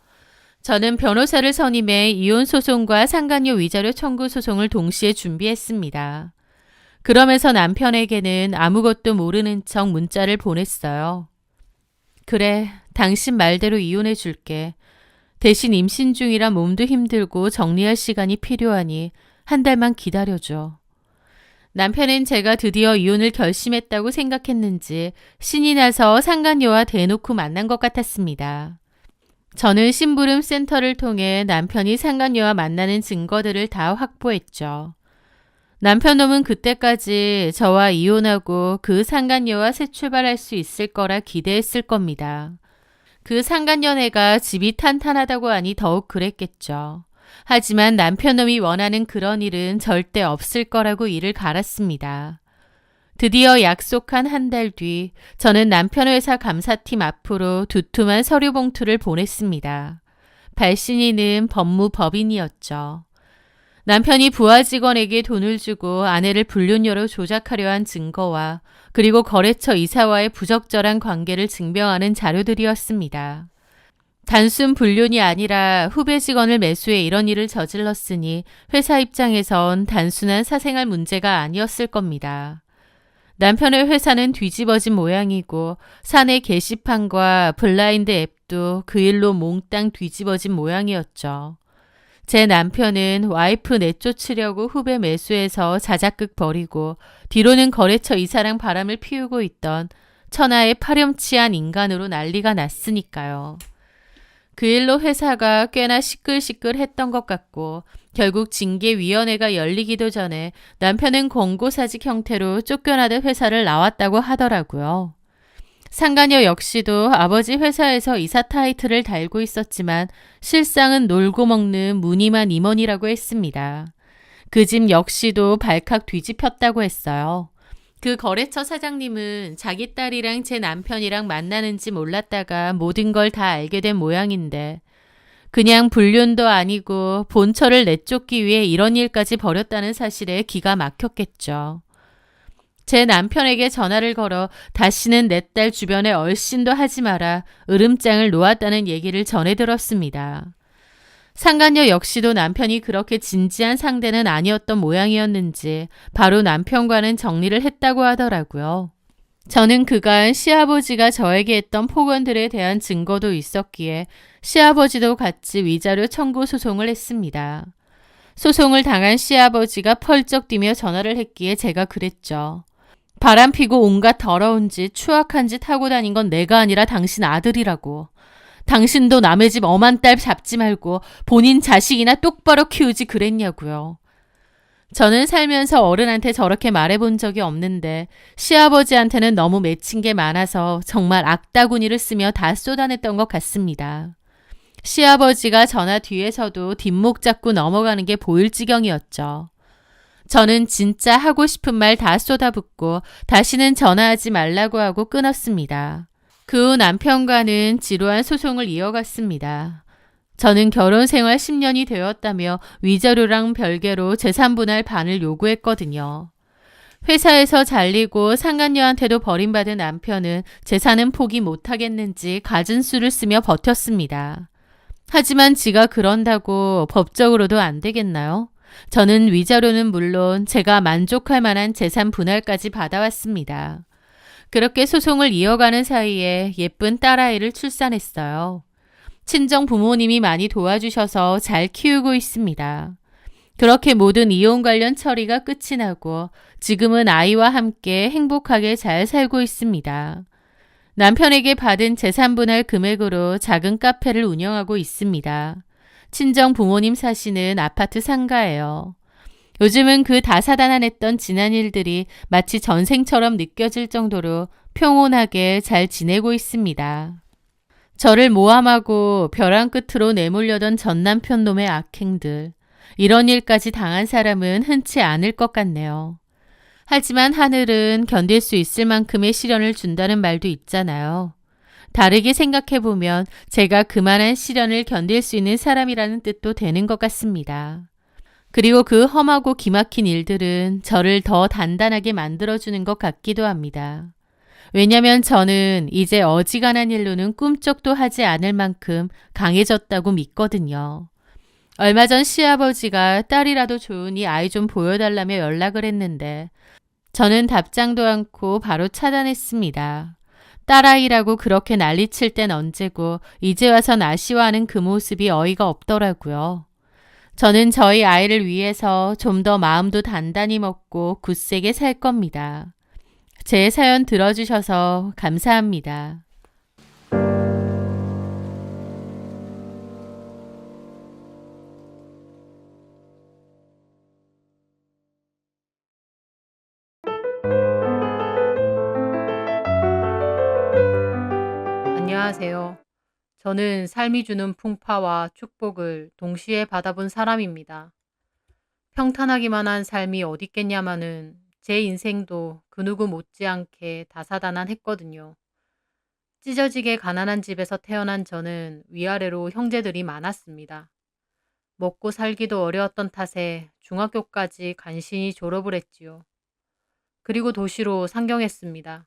저는 변호사를 선임해 이혼 소송과 상간녀 위자료 청구 소송을 동시에 준비했습니다. 그러면서 남편에게는 아무것도 모르는 척 문자를 보냈어요. 그래, 당신 말대로 이혼해 줄게. 대신 임신 중이라 몸도 힘들고 정리할 시간이 필요하니 한 달만 기다려줘. 남편은 제가 드디어 이혼을 결심했다고 생각했는지 신이 나서 상간녀와 대놓고 만난 것 같았습니다. 저는 심부름 센터를 통해 남편이 상간녀와 만나는 증거들을 다 확보했죠. 남편놈은 그때까지 저와 이혼하고 그 상간녀와 새 출발할 수 있을 거라 기대했을 겁니다. 그 상간녀네가 집이 탄탄하다고 하니 더욱 그랬겠죠. 하지만 남편놈이 원하는 그런 일은 절대 없을 거라고 이를 갈았습니다. 드디어 약속한 한 달 뒤 저는 남편 회사 감사팀 앞으로 두툼한 서류 봉투를 보냈습니다. 발신이는 법무법인이었죠. 남편이 부하 직원에게 돈을 주고 아내를 불륜녀로 조작하려 한 증거와 그리고 거래처 이사와의 부적절한 관계를 증명하는 자료들이었습니다. 단순 불륜이 아니라 후배 직원을 매수해 이런 일을 저질렀으니 회사 입장에선 단순한 사생활 문제가 아니었을 겁니다. 남편의 회사는 뒤집어진 모양이고 사내 게시판과 블라인드 앱도 그 일로 몽땅 뒤집어진 모양이었죠. 제 남편은 와이프 내쫓으려고 후배 매수해서 자작극 벌이고 뒤로는 거래처 이사랑 바람을 피우고 있던 천하의 파렴치한 인간으로 난리가 났으니까요. 그 일로 회사가 꽤나 시끌시끌했던 것 같고 결국 징계위원회가 열리기도 전에 남편은 권고사직 형태로 쫓겨나듯 회사를 나왔다고 하더라고요. 상간녀 역시도 아버지 회사에서 이사 타이틀을 달고 있었지만 실상은 놀고 먹는 무늬만 임원이라고 했습니다. 그 집 역시도 발칵 뒤집혔다고 했어요. 그 거래처 사장님은 자기 딸이랑 제 남편이랑 만나는지 몰랐다가 모든 걸 다 알게 된 모양인데 그냥 불륜도 아니고 본처를 내쫓기 위해 이런 일까지 벌였다는 사실에 기가 막혔겠죠. 제 남편에게 전화를 걸어 다시는 내 딸 주변에 얼씬도 하지 마라 으름장을 놓았다는 얘기를 전해 들었습니다. 상간녀 역시도 남편이 그렇게 진지한 상대는 아니었던 모양이었는지 바로 남편과는 정리를 했다고 하더라고요. 저는 그간 시아버지가 저에게 했던 폭언들에 대한 증거도 있었기에 시아버지도 같이 위자료 청구 소송을 했습니다. 소송을 당한 시아버지가 펄쩍 뛰며 전화를 했기에 제가 그랬죠. 바람피고 온갖 더러운 짓, 추악한 짓 하고 다닌 건 내가 아니라 당신 아들이라고. 당신도 남의 집 엄한 딸 잡지 말고 본인 자식이나 똑바로 키우지 그랬냐고요. 저는 살면서 어른한테 저렇게 말해본 적이 없는데 시아버지한테는 너무 맺힌 게 많아서 정말 악다구니를 쓰며 다 쏟아냈던 것 같습니다. 시아버지가 전화 뒤에서도 뒷목 잡고 넘어가는 게 보일 지경이었죠. 저는 진짜 하고 싶은 말 다 쏟아붓고 다시는 전화하지 말라고 하고 끊었습니다. 그 후 남편과는 지루한 소송을 이어갔습니다. 저는 결혼 생활 10년이 되었다며 위자료랑 별개로 재산분할 반을 요구했거든요. 회사에서 잘리고 상간녀한테도 버림받은 남편은 재산은 포기 못하겠는지 갖은 수를 쓰며 버텼습니다. 하지만 지가 그런다고 법적으로도 안 되겠나요? 저는 위자료는 물론 제가 만족할 만한 재산 분할까지 받아왔습니다. 그렇게 소송을 이어가는 사이에 예쁜 딸아이를 출산했어요. 친정 부모님이 많이 도와주셔서 잘 키우고 있습니다. 그렇게 모든 이혼 관련 처리가 끝이 나고 지금은 아이와 함께 행복하게 잘 살고 있습니다. 남편에게 받은 재산 분할 금액으로 작은 카페를 운영하고 있습니다. 친정 부모님 사시는 아파트 상가예요. 요즘은 그 다사다난했던 지난 일들이 마치 전생처럼 느껴질 정도로 평온하게 잘 지내고 있습니다. 저를 모함하고 벼랑 끝으로 내몰려던 전 남편 놈의 악행들. 이런 일까지 당한 사람은 흔치 않을 것 같네요. 하지만 하늘은 견딜 수 있을 만큼의 시련을 준다는 말도 있잖아요. 다르게 생각해보면 제가 그만한 시련을 견딜 수 있는 사람이라는 뜻도 되는 것 같습니다. 그리고 그 험하고 기막힌 일들은 저를 더 단단하게 만들어주는 것 같기도 합니다. 왜냐면 저는 이제 어지간한 일로는 꿈쩍도 하지 않을 만큼 강해졌다고 믿거든요. 얼마 전 시아버지가 딸이라도 좋으니 아이 좀 보여달라며 연락을 했는데 저는 답장도 않고 바로 차단했습니다. 딸아이라고 그렇게 난리칠 땐 언제고 이제 와선 아쉬워하는 그 모습이 어이가 없더라고요. 저는 저희 아이를 위해서 좀 더 마음도 단단히 먹고 굳세게 살 겁니다. 제 사연 들어주셔서 감사합니다. 안녕하세요. 저는 삶이 주는 풍파와 축복을 동시에 받아본 사람입니다. 평탄하기만 한 삶이 어딨겠냐마는 제 인생도 그 누구 못지않게 다사다난했거든요. 찢어지게 가난한 집에서 태어난 저는 위아래로 형제들이 많았습니다. 먹고 살기도 어려웠던 탓에 중학교까지 간신히 졸업을 했지요. 그리고 도시로 상경했습니다.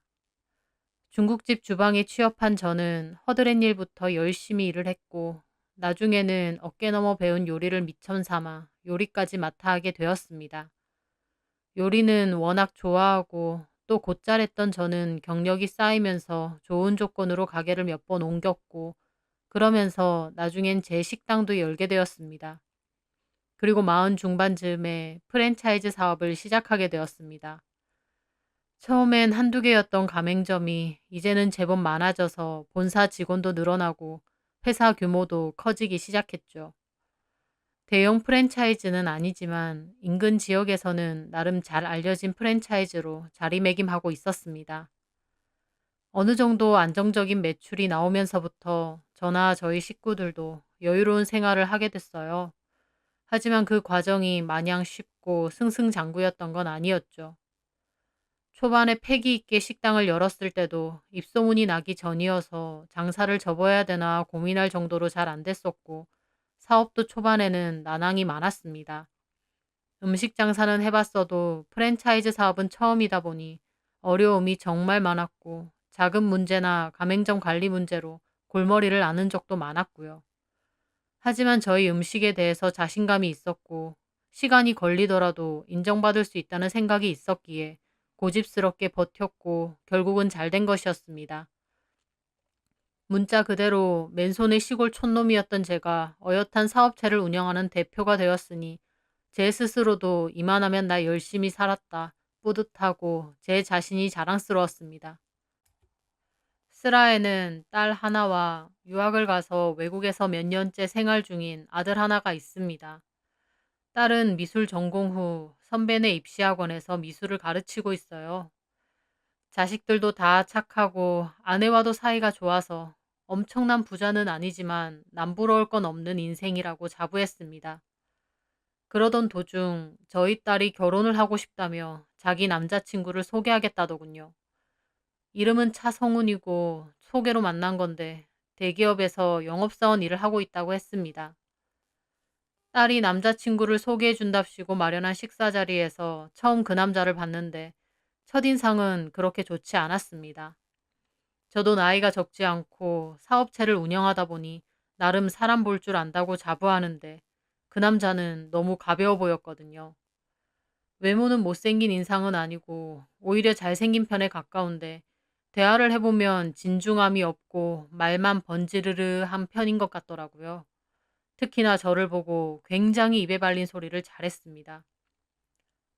중국집 주방에 취업한 저는 허드렛 일부터 열심히 일을 했고 나중에는 어깨 너머 배운 요리를 미천 삼아 요리까지 맡아 하게 되었습니다. 요리는 워낙 좋아하고 또 곧잘했던 저는 경력이 쌓이면서 좋은 조건으로 가게를 몇 번 옮겼고 그러면서 나중엔 제 식당도 열게 되었습니다. 그리고 마흔 중반쯤에 프랜차이즈 사업을 시작하게 되었습니다. 처음엔 한두 개였던 가맹점이 이제는 제법 많아져서 본사 직원도 늘어나고 회사 규모도 커지기 시작했죠. 대형 프랜차이즈는 아니지만 인근 지역에서는 나름 잘 알려진 프랜차이즈로 자리매김하고 있었습니다. 어느 정도 안정적인 매출이 나오면서부터 저나 저희 식구들도 여유로운 생활을 하게 됐어요. 하지만 그 과정이 마냥 쉽고 승승장구였던 건 아니었죠. 초반에 패기 있게 식당을 열었을 때도 입소문이 나기 전이어서 장사를 접어야 되나 고민할 정도로 잘 안 됐었고 사업도 초반에는 난항이 많았습니다. 음식 장사는 해봤어도 프랜차이즈 사업은 처음이다 보니 어려움이 정말 많았고 작은 문제나 가맹점 관리 문제로 골머리를 앓는 적도 많았고요. 하지만 저희 음식에 대해서 자신감이 있었고 시간이 걸리더라도 인정받을 수 있다는 생각이 있었기에 고집스럽게 버텼고 결국은 잘 된 것이었습니다. 문자 그대로 맨손의 시골 촌놈이었던 제가 어엿한 사업체를 운영하는 대표가 되었으니 제 스스로도 이만하면 나 열심히 살았다 뿌듯하고 제 자신이 자랑스러웠습니다. 스라에는 딸 하나와 유학을 가서 외국에서 몇 년째 생활 중인 아들 하나가 있습니다. 딸은 미술 전공 후 선배네 입시학원에서 미술을 가르치고 있어요. 자식들도 다 착하고 아내와도 사이가 좋아서 엄청난 부자는 아니지만 남부러울 건 없는 인생이라고 자부했습니다. 그러던 도중 저희 딸이 결혼을 하고 싶다며 자기 남자친구를 소개하겠다더군요. 이름은 차성훈이고 소개로 만난 건데 대기업에서 영업사원 일을 하고 있다고 했습니다. 딸이 남자친구를 소개해준답시고 마련한 식사 자리에서 처음 그 남자를 봤는데 첫인상은 그렇게 좋지 않았습니다. 저도 나이가 적지 않고 사업체를 운영하다 보니 나름 사람 볼 줄 안다고 자부하는데 그 남자는 너무 가벼워 보였거든요. 외모는 못생긴 인상은 아니고 오히려 잘생긴 편에 가까운데 대화를 해보면 진중함이 없고 말만 번지르르한 편인 것 같더라고요. 특히나 저를 보고 굉장히 입에 발린 소리를 잘했습니다.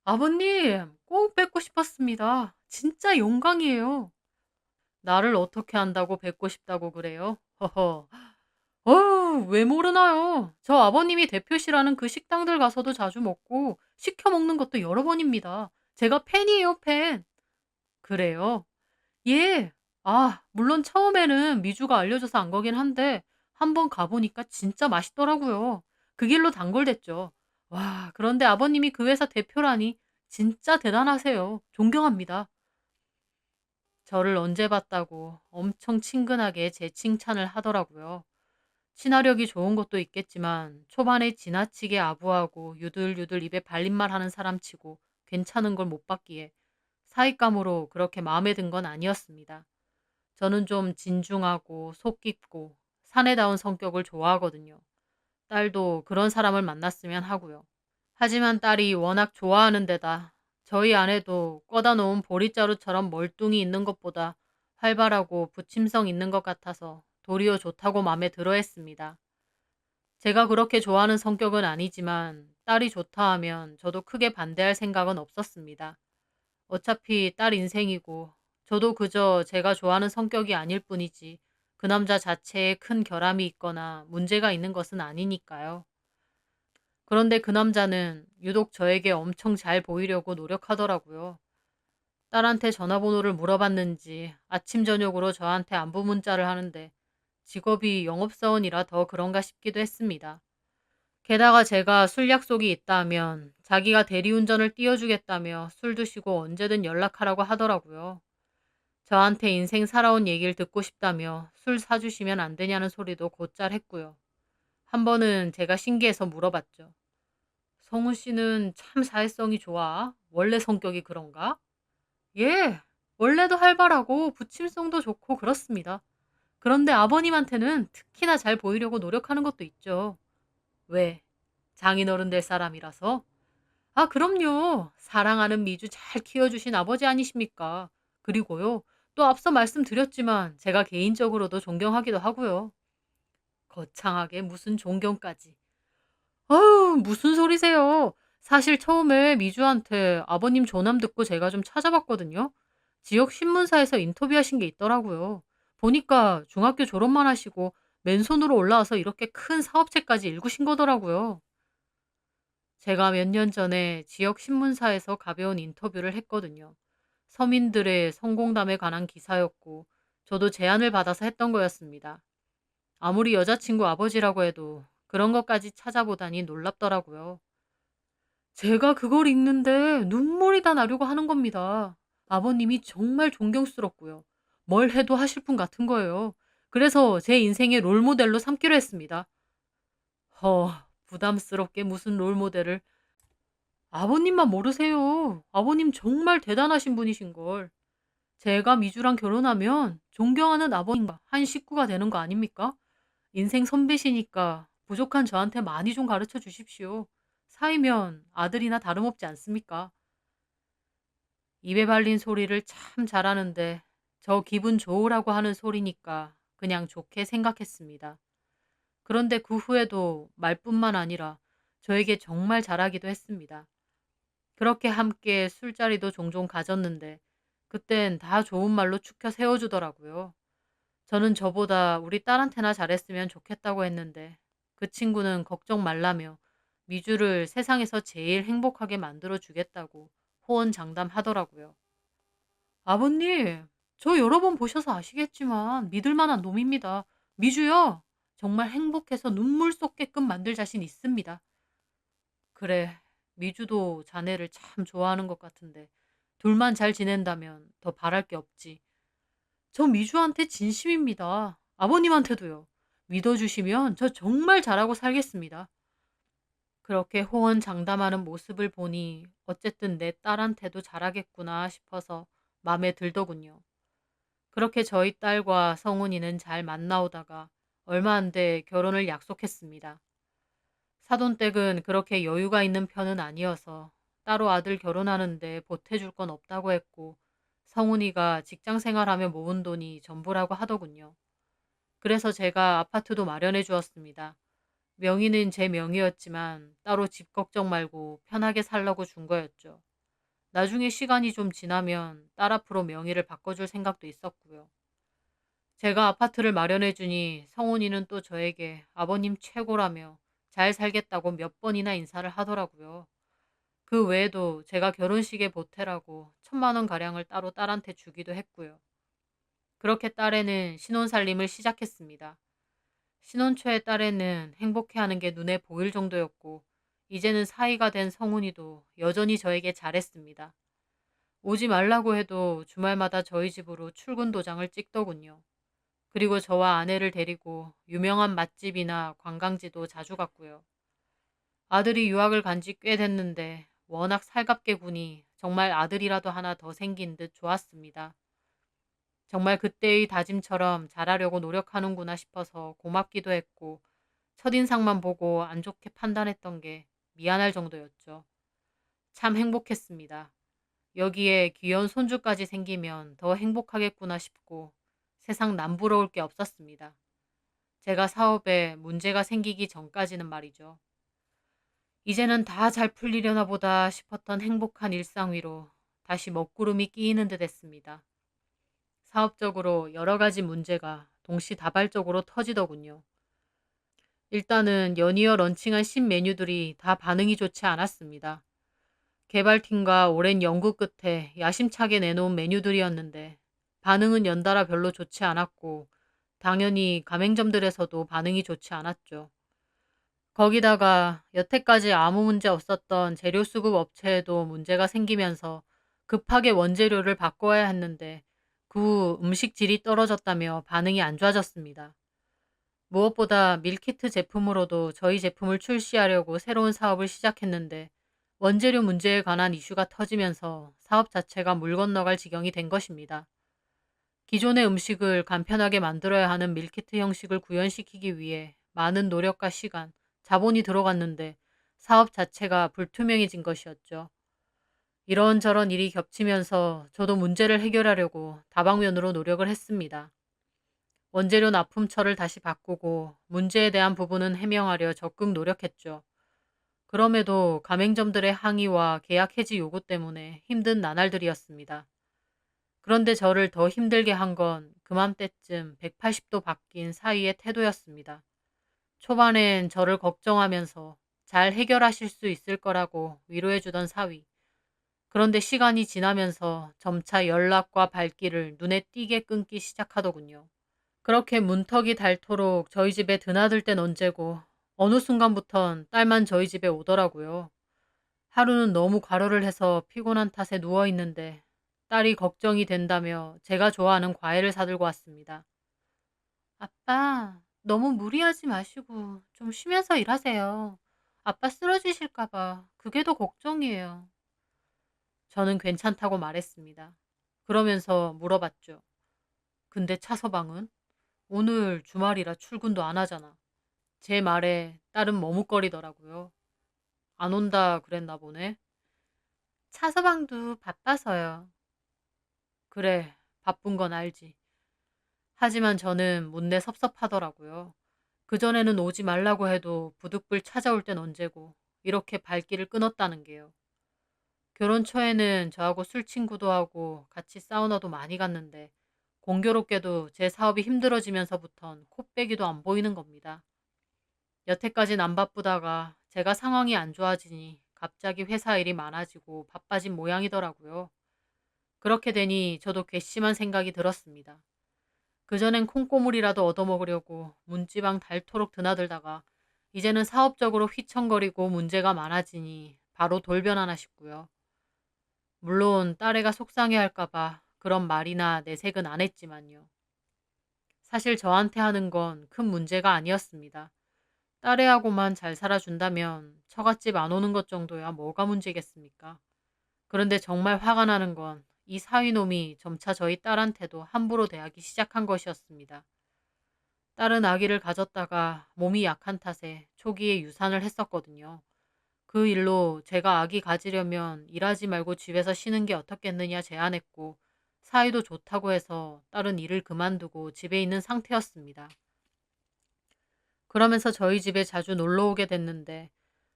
아버님, 꼭 뵙고 싶었습니다. 진짜 영광이에요. 나를 어떻게 안다고 뵙고 싶다고 그래요? 허허. 왜 모르나요? 저 아버님이 대표시라는 그 식당들 가서도 자주 먹고 시켜 먹는 것도 여러 번입니다. 제가 팬이에요, 팬. 그래요? 예. 물론 처음에는 미주가 알려줘서 안 거긴 한데 한번 가보니까 진짜 맛있더라고요. 그 길로 단골됐죠. 와, 그런데 아버님이 그 회사 대표라니 진짜 대단하세요. 존경합니다. 저를 언제 봤다고 엄청 친근하게 제 칭찬을 하더라고요. 친화력이 좋은 것도 있겠지만 초반에 지나치게 아부하고 유들유들 입에 발린말 하는 사람치고 괜찮은 걸 못 봤기에 사윗감으로 그렇게 마음에 든 건 아니었습니다. 저는 좀 진중하고 속 깊고 사내다운 성격을 좋아하거든요. 딸도 그런 사람을 만났으면 하고요. 하지만 딸이 워낙 좋아하는 데다 저희 아내도 꺼다 놓은 보릿자루처럼 멀뚱히 있는 것보다 활발하고 부침성 있는 것 같아서 도리어 좋다고 마음에 들어 했습니다. 제가 그렇게 좋아하는 성격은 아니지만 딸이 좋다 하면 저도 크게 반대할 생각은 없었습니다. 어차피 딸 인생이고 저도 그저 제가 좋아하는 성격이 아닐 뿐이지 그 남자 자체에 큰 결함이 있거나 문제가 있는 것은 아니니까요. 그런데 그 남자는 유독 저에게 엄청 잘 보이려고 노력하더라고요. 딸한테 전화번호를 물어봤는지 아침 저녁으로 저한테 안부 문자를 하는데 직업이 영업사원이라 더 그런가 싶기도 했습니다. 게다가 제가 술 약속이 있다면 자기가 대리운전을 띄워주겠다며 술 드시고 언제든 연락하라고 하더라고요. 저한테 인생 살아온 얘기를 듣고 싶다며 술 사주시면 안 되냐는 소리도 곧잘 했고요. 한 번은 제가 신기해서 물어봤죠. 성훈 씨는 참 사회성이 좋아. 원래 성격이 그런가? 예, 원래도 활발하고 부침성도 좋고 그렇습니다. 그런데 아버님한테는 특히나 잘 보이려고 노력하는 것도 있죠. 왜? 장인어른 될 사람이라서? 아, 그럼요. 사랑하는 미주 잘 키워주신 아버지 아니십니까? 그리고요, 또 앞서 말씀드렸지만 제가 개인적으로도 존경하기도 하고요. 거창하게 무슨 존경까지. 아유, 무슨 소리세요. 사실 처음에 미주한테 아버님 조남 듣고 제가 좀 찾아봤거든요. 지역 신문사에서 인터뷰하신 게 있더라고요. 보니까 중학교 졸업만 하시고 맨손으로 올라와서 이렇게 큰 사업체까지 일구신 거더라고요. 제가 몇 년 전에 지역 신문사에서 가벼운 인터뷰를 했거든요. 서민들의 성공담에 관한 기사였고, 저도 제안을 받아서 했던 거였습니다. 아무리 여자친구 아버지라고 해도 그런 것까지 찾아보다니 놀랍더라고요. 제가 그걸 읽는데 눈물이 다 나려고 하는 겁니다. 아버님이 정말 존경스럽고요. 뭘 해도 하실 분 같은 거예요. 그래서 제 인생의 롤모델로 삼기로 했습니다. 부담스럽게 무슨 롤모델을. 아버님만 모르세요. 아버님 정말 대단하신 분이신걸. 제가 미주랑 결혼하면 존경하는 아버님과 한 식구가 되는 거 아닙니까? 인생 선배시니까 부족한 저한테 많이 좀 가르쳐 주십시오. 사이면 아들이나 다름없지 않습니까? 입에 발린 소리를 참 잘하는데 저 기분 좋으라고 하는 소리니까 그냥 좋게 생각했습니다. 그런데 그 후에도 말뿐만 아니라 저에게 정말 잘하기도 했습니다. 그렇게 함께 술자리도 종종 가졌는데 그땐 다 좋은 말로 축혀 세워주더라고요. 저는 저보다 우리 딸한테나 잘했으면 좋겠다고 했는데 그 친구는 걱정 말라며 미주를 세상에서 제일 행복하게 만들어 주겠다고 호언장담하더라고요. 아버님, 저 여러 번 보셔서 아시겠지만 믿을 만한 놈입니다. 미주요, 정말 행복해서 눈물 쏟게끔 만들 자신 있습니다. 그래, 미주도 자네를 참 좋아하는 것 같은데 둘만 잘 지낸다면 더 바랄 게 없지. 저 미주한테 진심입니다. 아버님한테도요. 믿어주시면 저 정말 잘하고 살겠습니다. 그렇게 호언장담하는 모습을 보니 어쨌든 내 딸한테도 잘하겠구나 싶어서 마음에 들더군요. 그렇게 저희 딸과 성훈이는 잘 만나오다가 얼마 안 돼 결혼을 약속했습니다. 사돈댁은 그렇게 여유가 있는 편은 아니어서 따로 아들 결혼하는데 보태줄 건 없다고 했고 성훈이가 직장 생활하며 모은 돈이 전부라고 하더군요. 그래서 제가 아파트도 마련해 주었습니다. 명의는 제 명의였지만 따로 집 걱정 말고 편하게 살라고 준 거였죠. 나중에 시간이 좀 지나면 딸 앞으로 명의를 바꿔줄 생각도 있었고요. 제가 아파트를 마련해 주니 성훈이는 또 저에게 아버님 최고라며 잘 살겠다고 몇 번이나 인사를 하더라고요. 그 외에도 제가 결혼식에 보태라고 1,000만 원 가량을 따로 딸한테 주기도 했고요. 그렇게 딸애는 신혼살림을 시작했습니다. 신혼 초의 딸애는 행복해하는 게 눈에 보일 정도였고 이제는 사이가 된 성훈이도 여전히 저에게 잘했습니다. 오지 말라고 해도 주말마다 저희 집으로 출근 도장을 찍더군요. 그리고 저와 아내를 데리고 유명한 맛집이나 관광지도 자주 갔고요. 아들이 유학을 간지 꽤 됐는데 워낙 살갑게 구니 정말 아들이라도 하나 더 생긴 듯 좋았습니다. 정말 그때의 다짐처럼 잘하려고 노력하는구나 싶어서 고맙기도 했고 첫인상만 보고 안 좋게 판단했던 게 미안할 정도였죠. 참 행복했습니다. 여기에 귀여운 손주까지 생기면 더 행복하겠구나 싶고 세상 남부러울 게 없었습니다. 제가 사업에 문제가 생기기 전까지는 말이죠. 이제는 다 잘 풀리려나 보다 싶었던 행복한 일상 위로 다시 먹구름이 끼이는 듯 했습니다. 사업적으로 여러 가지 문제가 동시다발적으로 터지더군요. 일단은 연이어 런칭한 신메뉴들이 다 반응이 좋지 않았습니다. 개발팀과 오랜 연구 끝에 야심차게 내놓은 메뉴들이었는데 반응은 연달아 별로 좋지 않았고 당연히 가맹점들에서도 반응이 좋지 않았죠. 거기다가 여태까지 아무 문제 없었던 재료 수급 업체에도 문제가 생기면서 급하게 원재료를 바꿔야 했는데 그 후 음식 질이 떨어졌다며 반응이 안 좋아졌습니다. 무엇보다 밀키트 제품으로도 저희 제품을 출시하려고 새로운 사업을 시작했는데 원재료 문제에 관한 이슈가 터지면서 사업 자체가 물 건너갈 지경이 된 것입니다. 기존의 음식을 간편하게 만들어야 하는 밀키트 형식을 구현시키기 위해 많은 노력과 시간, 자본이 들어갔는데 사업 자체가 불투명해진 것이었죠. 이런저런 일이 겹치면서 저도 문제를 해결하려고 다방면으로 노력을 했습니다. 원재료 납품처를 다시 바꾸고 문제에 대한 부분은 해명하려 적극 노력했죠. 그럼에도 가맹점들의 항의와 계약 해지 요구 때문에 힘든 나날들이었습니다. 그런데 저를 더 힘들게 한 건 그맘때쯤 180도 바뀐 사위의 태도였습니다. 초반엔 저를 걱정하면서 잘 해결하실 수 있을 거라고 위로해주던 사위. 그런데 시간이 지나면서 점차 연락과 발길을 눈에 띄게 끊기 시작하더군요. 그렇게 문턱이 닳도록 저희 집에 드나들 땐 언제고 어느 순간부턴 딸만 저희 집에 오더라고요. 하루는 너무 과로를 해서 피곤한 탓에 누워있는데 딸이 걱정이 된다며 제가 좋아하는 과일을 사들고 왔습니다. 아빠, 너무 무리하지 마시고 좀 쉬면서 일하세요. 아빠 쓰러지실까봐 그게 더 걱정이에요. 저는 괜찮다고 말했습니다. 그러면서 물어봤죠. 근데 차서방은? 오늘 주말이라 출근도 안 하잖아. 제 말에 딸은 머뭇거리더라고요. 안 온다 그랬나 보네. 차서방도 바빠서요. 그래, 바쁜 건 알지. 하지만 저는 못내 섭섭하더라고요. 그전에는 오지 말라고 해도 부득불 찾아올 땐 언제고 이렇게 발길을 끊었다는 게요. 결혼 초에는 저하고 술 친구도 하고 같이 사우나도 많이 갔는데 공교롭게도 제 사업이 힘들어지면서부턴 코빼기도 안 보이는 겁니다. 여태까진 안 바쁘다가 제가 상황이 안 좋아지니 갑자기 회사 일이 많아지고 바빠진 모양이더라고요. 그렇게 되니 저도 괘씸한 생각이 들었습니다. 그전엔 콩고물이라도 얻어먹으려고 문지방 닳도록 드나들다가 이제는 사업적으로 휘청거리고 문제가 많아지니 바로 돌변하나 싶고요. 물론 딸애가 속상해할까봐 그런 말이나 내색은 안 했지만요. 사실 저한테 하는 건 큰 문제가 아니었습니다. 딸애하고만 잘 살아준다면 처갓집 안 오는 것 정도야 뭐가 문제겠습니까? 그런데 정말 화가 나는 건 이 사위놈이 점차 저희 딸한테도 함부로 대하기 시작한 것이었습니다. 딸은 아기를 가졌다가 몸이 약한 탓에 초기에 유산을 했었거든요. 그 일로 제가 아기 가지려면 일하지 말고 집에서 쉬는 게 어떻겠느냐 제안했고 사이도 좋다고 해서 딸은 일을 그만두고 집에 있는 상태였습니다. 그러면서 저희 집에 자주 놀러 오게 됐는데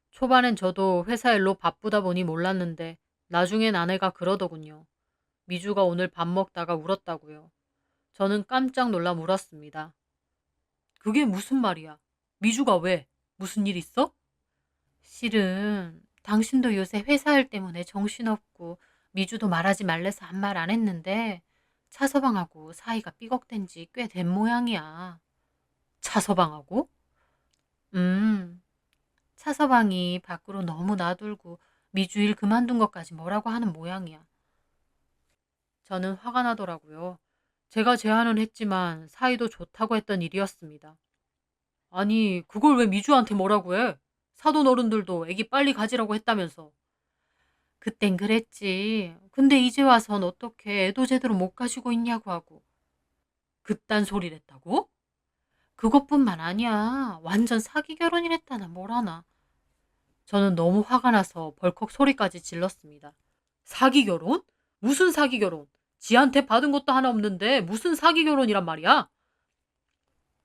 초반엔 저도 회사 일로 바쁘다 보니 몰랐는데 나중엔 아내가 그러더군요. 미주가 오늘 밥 먹다가 울었다고요. 저는 깜짝 놀라 물었습니다. 그게 무슨 말이야? 미주가 왜? 무슨 일 있어? 실은 당신도 요새 회사 일 때문에 정신없고 미주도 말하지 말래서 한 말 안 했는데 차서방하고 사이가 삐걱된 지 꽤 된 모양이야. 차서방하고? 음, 차서방이 밖으로 너무 나돌고 미주 일 그만둔 것까지 뭐라고 하는 모양이야. 저는 화가 나더라고요. 제가 제안은 했지만 사이도 좋다고 했던 일이었습니다. 아니, 그걸 왜 미주한테 뭐라고 해? 사돈 어른들도 애기 빨리 가지라고 했다면서. 그땐 그랬지. 근데 이제 와선 어떻게 애도 제대로 못 가지고 있냐고 하고. 그딴 소리를 했다고? 그것뿐만 아니야. 완전 사기 결혼이랬다나 뭐라나. 저는 너무 화가 나서 벌컥 소리까지 질렀습니다. 사기 결혼? 무슨 사기 결혼? 지한테 받은 것도 하나 없는데 무슨 사기 결혼이란 말이야?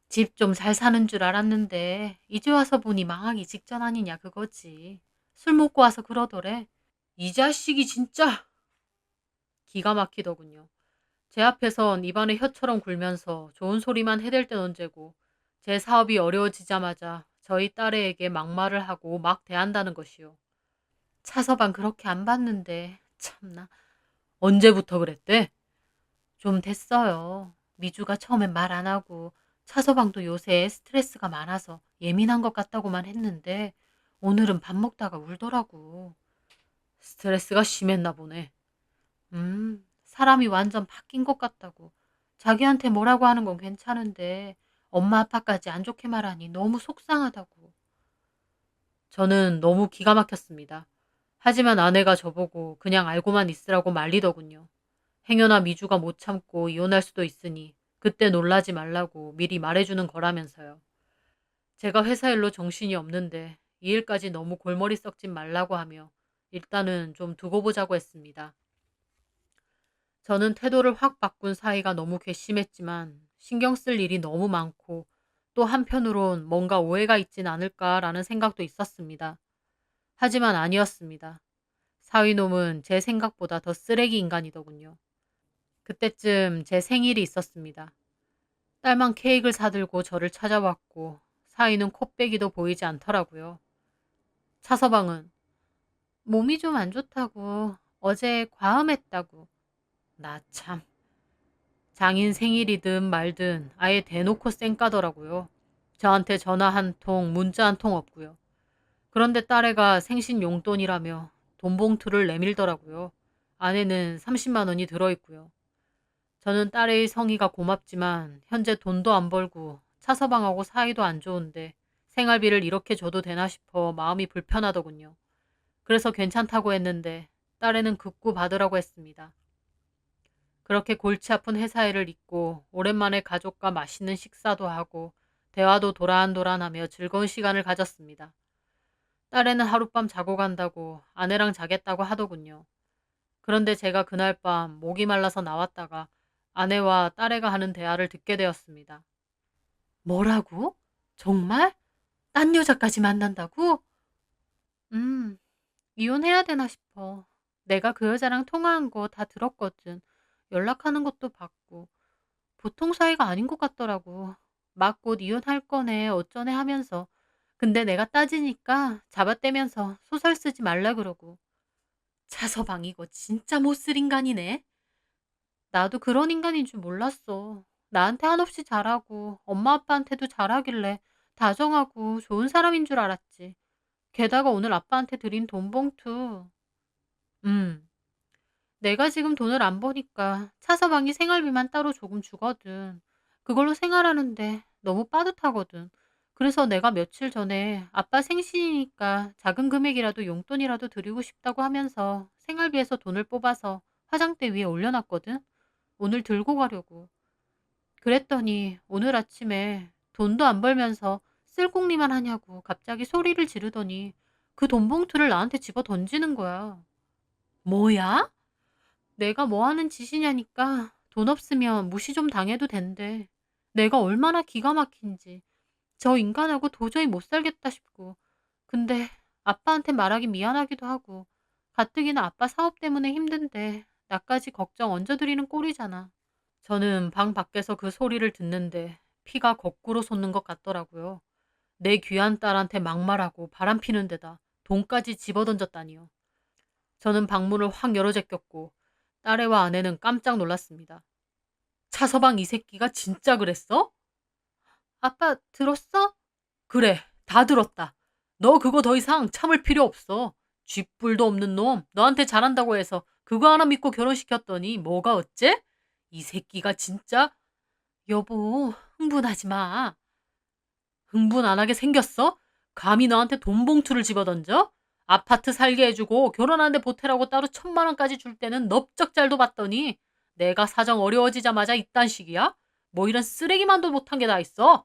집 좀 잘 사는 줄 알았는데 이제 와서 보니 망하기 직전 아니냐 그거지. 술 먹고 와서 그러더래. 이 자식이 진짜 기가 막히더군요. 제 앞에선 입안에 혀처럼 굴면서 좋은 소리만 해댈 땐 언제고 제 사업이 어려워지자마자 저희 딸애에게 막말을 하고 막 대한다는 것이요. 차서방 그렇게 안 봤는데 참나. 언제부터 그랬대? 좀 됐어요. 미주가 처음엔 말 안 하고 차서방도 요새 스트레스가 많아서 예민한 것 같다고만 했는데 오늘은 밥 먹다가 울더라고. 스트레스가 심했나 보네. 사람이 완전 바뀐 것 같다고. 자기한테 뭐라고 하는 건 괜찮은데 엄마 아빠까지 안 좋게 말하니 너무 속상하다고. 저는 너무 기가 막혔습니다. 하지만 아내가 저보고 그냥 알고만 있으라고 말리더군요. 행여나 미주가 못 참고 이혼할 수도 있으니 그때 놀라지 말라고 미리 말해주는 거라면서요. 제가 회사 일로 정신이 없는데 이 일까지 너무 골머리 썩진 말라고 하며 일단은 좀 두고 보자고 했습니다. 저는 태도를 확 바꾼 사이가 너무 괘씸했지만 신경 쓸 일이 너무 많고 또 한편으론 뭔가 오해가 있진 않을까라는 생각도 있었습니다. 하지만 아니었습니다. 사위놈은 제 생각보다 더 쓰레기 인간이더군요. 그때쯤 제 생일이 있었습니다. 딸만 케이크를 사들고 저를 찾아왔고 사위는 코빼기도 보이지 않더라고요. 차서방은 몸이 좀 안 좋다고 어제 과음했다고. 나 참. 장인 생일이든 말든 아예 대놓고 쌩까더라고요. 저한테 전화 한 통, 문자 한 통 없고요. 그런데 딸애가 생신 용돈이라며 돈 봉투를 내밀더라고요. 안에는 30만 원이 들어있고요. 저는 딸의 성의가 고맙지만 현재 돈도 안 벌고 차서방하고 사이도 안 좋은데 생활비를 이렇게 줘도 되나 싶어 마음이 불편하더군요. 그래서 괜찮다고 했는데 딸애는 급구 받으라고 했습니다. 그렇게 골치 아픈 회사 일을 잊고 오랜만에 가족과 맛있는 식사도 하고 대화도 도란도란하며 즐거운 시간을 가졌습니다. 딸애는 하룻밤 자고 간다고 아내랑 자겠다고 하더군요. 그런데 제가 그날 밤 목이 말라서 나왔다가 아내와 딸애가 하는 대화를 듣게 되었습니다. 뭐라고? 정말? 딴 여자까지 만난다고? 음, 이혼해야 되나 싶어. 내가 그 여자랑 통화한 거 다 들었거든. 연락하는 것도 봤고. 보통 사이가 아닌 것 같더라고. 막 곧 이혼할 거네, 어쩌네 하면서. 근데 내가 따지니까 잡아떼면서 소설 쓰지 말라 그러고. 차서방 이거 진짜 못 쓸 인간이네. 나도 그런 인간인 줄 몰랐어. 나한테 한없이 잘하고 엄마 아빠한테도 잘하길래 다정하고 좋은 사람인 줄 알았지. 게다가 오늘 아빠한테 드린 돈 봉투. 음, 내가 지금 돈을 안 버니까 차서방이 생활비만 따로 조금 주거든. 그걸로 생활하는데 너무 빠듯하거든. 그래서 내가 며칠 전에 아빠 생신이니까 작은 금액이라도 용돈이라도 드리고 싶다고 하면서 생활비에서 돈을 뽑아서 화장대 위에 올려놨거든. 오늘 들고 가려고. 그랬더니 오늘 아침에 돈도 안 벌면서 쓸궁리만 하냐고 갑자기 소리를 지르더니 그 돈 봉투를 나한테 집어 던지는 거야. 뭐야? 내가 뭐 하는 짓이냐니까 돈 없으면 무시 좀 당해도 된대. 내가 얼마나 기가 막힌지. 저 인간하고 도저히 못 살겠다 싶고. 근데 아빠한테 말하기 미안하기도 하고. 가뜩이나 아빠 사업 때문에 힘든데 나까지 걱정 얹어드리는 꼴이잖아. 저는 방 밖에서 그 소리를 듣는데 피가 거꾸로 솟는 것 같더라고요. 내 귀한 딸한테 막말하고 바람피는 데다 돈까지 집어던졌다니요. 저는 방문을 확 열어 제꼈고 딸애와 아내는 깜짝 놀랐습니다. 차서방 이 새끼가 진짜 그랬어? 아빠 들었어? 그래, 다 들었다. 너 그거 더 이상 참을 필요 없어. 쥐뿔도 없는 놈, 너한테 잘한다고 해서 그거 하나 믿고 결혼시켰더니 뭐가 어째? 이 새끼가 진짜. 여보, 흥분하지 마. 흥분 안 하게 생겼어? 감히 너한테 돈 봉투를 집어던져? 아파트 살게 해주고 결혼하는데 보태라고 따로 1,000만 원까지 줄 때는 넙적잘도 봤더니 내가 사정 어려워지자마자 이딴 식이야? 뭐 이런 쓰레기만도 못한 게 다 있어?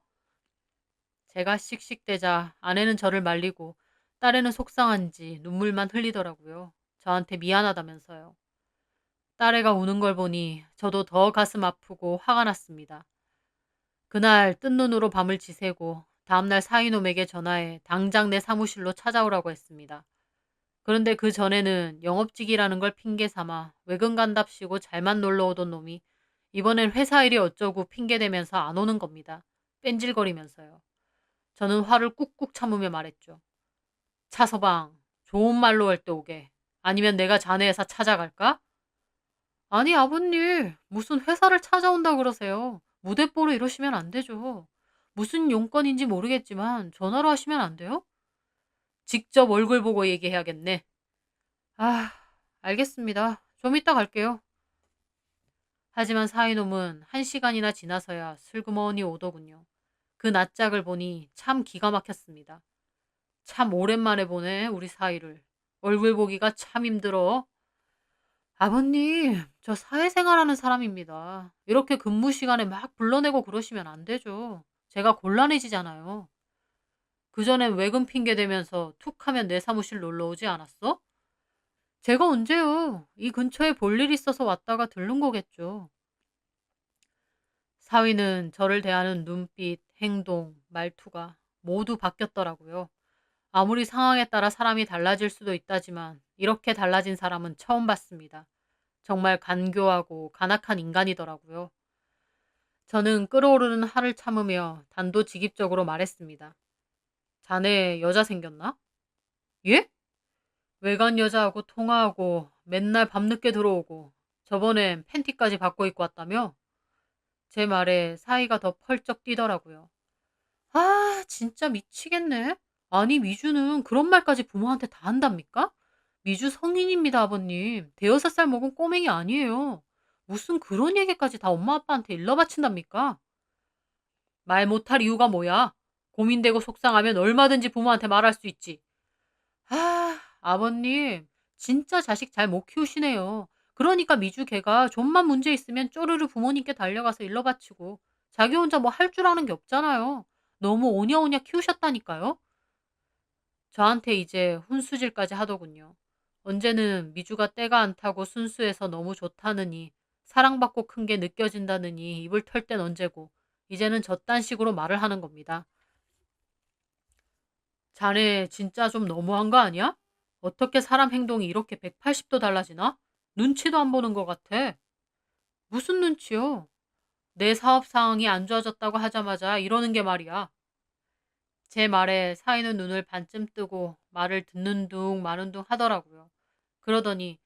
제가 씩씩대자 아내는 저를 말리고 딸애는 속상한지 눈물만 흘리더라고요. 저한테 미안하다면서요. 딸애가 우는 걸 보니 저도 더 가슴 아프고 화가 났습니다. 그날 뜬 눈으로 밤을 지새고 다음날 사위놈에게 전화해 당장 내 사무실로 찾아오라고 했습니다. 그런데 그 전에는 영업직이라는 걸 핑계 삼아 외근 간답시고 잘만 놀러 오던 놈이 이번엔 회사 일이 어쩌고 핑계대면서 안 오는 겁니다. 뺀질거리면서요. 저는 화를 꾹꾹 참으며 말했죠. 차서방, 좋은 말로 할 때 오게. 아니면 내가 자네 회사 찾아갈까? 아니 아버님, 무슨 회사를 찾아온다 그러세요. 무대뽀로 이러시면 안 되죠. 무슨 용건인지 모르겠지만 전화로 하시면 안 돼요? 직접 얼굴 보고 얘기해야겠네. 아, 알겠습니다. 좀 이따 갈게요. 하지만 사이놈은 1시간이나 지나서야 슬그머니 오더군요. 그 낯짝을 보니 참 기가 막혔습니다. 참 오랜만에 보네, 우리 사이를. 얼굴 보기가 참 힘들어. 아버님, 저 사회생활하는 사람입니다. 이렇게 근무 시간에 막 불러내고 그러시면 안 되죠. 제가 곤란해지잖아요. 그전엔 외근 핑계 대면서 툭 하면 내 사무실 놀러 오지 않았어? 제가 언제요? 이 근처에 볼 일 있어서 왔다가 들른 거겠죠. 사위는 저를 대하는 눈빛, 행동, 말투가 모두 바뀌었더라고요. 아무리 상황에 따라 사람이 달라질 수도 있다지만 이렇게 달라진 사람은 처음 봤습니다. 정말 간교하고 간악한 인간이더라고요. 저는 끓어오르는 화를 참으며 단도직입적으로 말했습니다. 자네 여자 생겼나? 예? 외간 여자하고 통화하고 맨날 밤늦게 들어오고 저번엔 팬티까지 바꿔 입고 왔다며? 제 말에 사이가 더 펄쩍 뛰더라고요. 아, 진짜 미치겠네. 아니, 미주는 그런 말까지 부모한테 다 한답니까? 미주 성인입니다, 아버님. 대여섯 살 먹은 꼬맹이 아니에요. 무슨 그런 얘기까지 다 엄마 아빠한테 일러 바친답니까? 말 못할 이유가 뭐야? 고민되고 속상하면 얼마든지 부모한테 말할 수 있지. 아, 아버님, 진짜 자식 잘 못 키우시네요. 그러니까 미주 걔가 좀만 문제 있으면 쪼르르 부모님께 달려가서 일러 바치고 자기 혼자 뭐 할 줄 아는 게 없잖아요. 너무 오냐오냐 키우셨다니까요. 저한테 이제 훈수질까지 하더군요. 언제는 미주가 때가 안 타고 순수해서 너무 좋다느니 사랑받고 큰 게 느껴진다느니 입을 털 땐 언제고 이제는 저딴 식으로 말을 하는 겁니다. 자네 진짜 좀 너무한 거 아니야? 어떻게 사람 행동이 이렇게 180도 달라지나? 눈치도 안 보는 것 같아. 무슨 눈치요? 내 사업 상황이 안 좋아졌다고 하자마자 이러는 게 말이야. 제 말에 사위는 눈을 반쯤 뜨고 말을 듣는 둥 마는 둥 하더라고요. 그러더니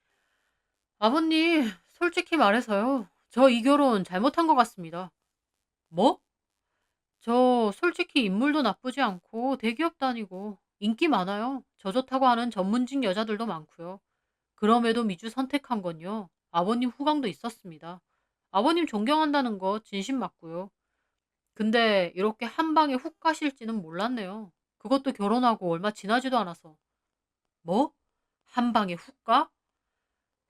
아버님, 솔직히 말해서요. 저 이 결혼 잘못한 것 같습니다. 뭐? 저 솔직히 인물도 나쁘지 않고 대기업 다니고 인기 많아요. 저 좋다고 하는 전문직 여자들도 많고요. 그럼에도 미주 선택한 건요. 아버님 후광도 있었습니다. 아버님 존경한다는 거 진심 맞고요. 근데 이렇게 한 방에 훅 가실지는 몰랐네요. 그것도 결혼하고 얼마 지나지도 않아서. 뭐? 한 방에 훅 가?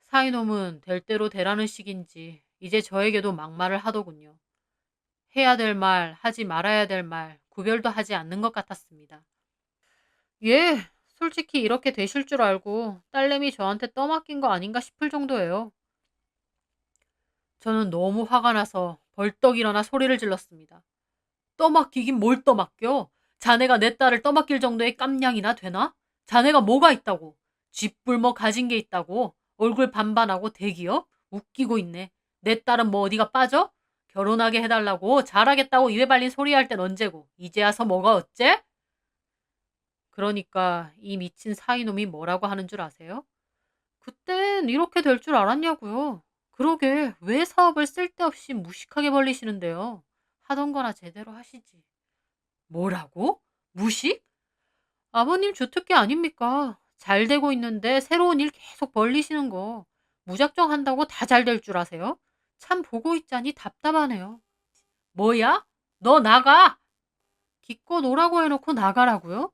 사이놈은 될 대로 되라는 식인지 이제 저에게도 막말을 하더군요. 해야 될 말, 하지 말아야 될 말, 구별도 하지 않는 것 같았습니다. 예, 솔직히 이렇게 되실 줄 알고 딸내미 저한테 떠맡긴 거 아닌가 싶을 정도예요. 저는 너무 화가 나서 벌떡 일어나 소리를 질렀습니다. 떠맡기긴 뭘 떠맡겨? 자네가 내 딸을 떠맡길 정도의 깜냥이나 되나? 자네가 뭐가 있다고? 쥐뿔 가진 게 있다고? 얼굴 반반하고 대기업? 웃기고 있네. 내 딸은 뭐 어디가 빠져? 결혼하게 해달라고 잘하겠다고 입에 발린 소리 할 땐 언제고 이제 와서 뭐가 어째? 그러니까 이 미친 사이놈이 뭐라고 하는 줄 아세요? 그땐 이렇게 될 줄 알았냐고요. 그러게 왜 사업을 쓸데없이 무식하게 벌리시는데요. 하던 거나 제대로 하시지. 뭐라고? 무식? 아버님 주특기 아닙니까? 잘 되고 있는데 새로운 일 계속 벌리시는 거. 무작정 한다고 다 잘 될 줄 아세요? 참 보고 있자니 답답하네요. 뭐야? 너 나가! 기껏 오라고 해놓고 나가라고요?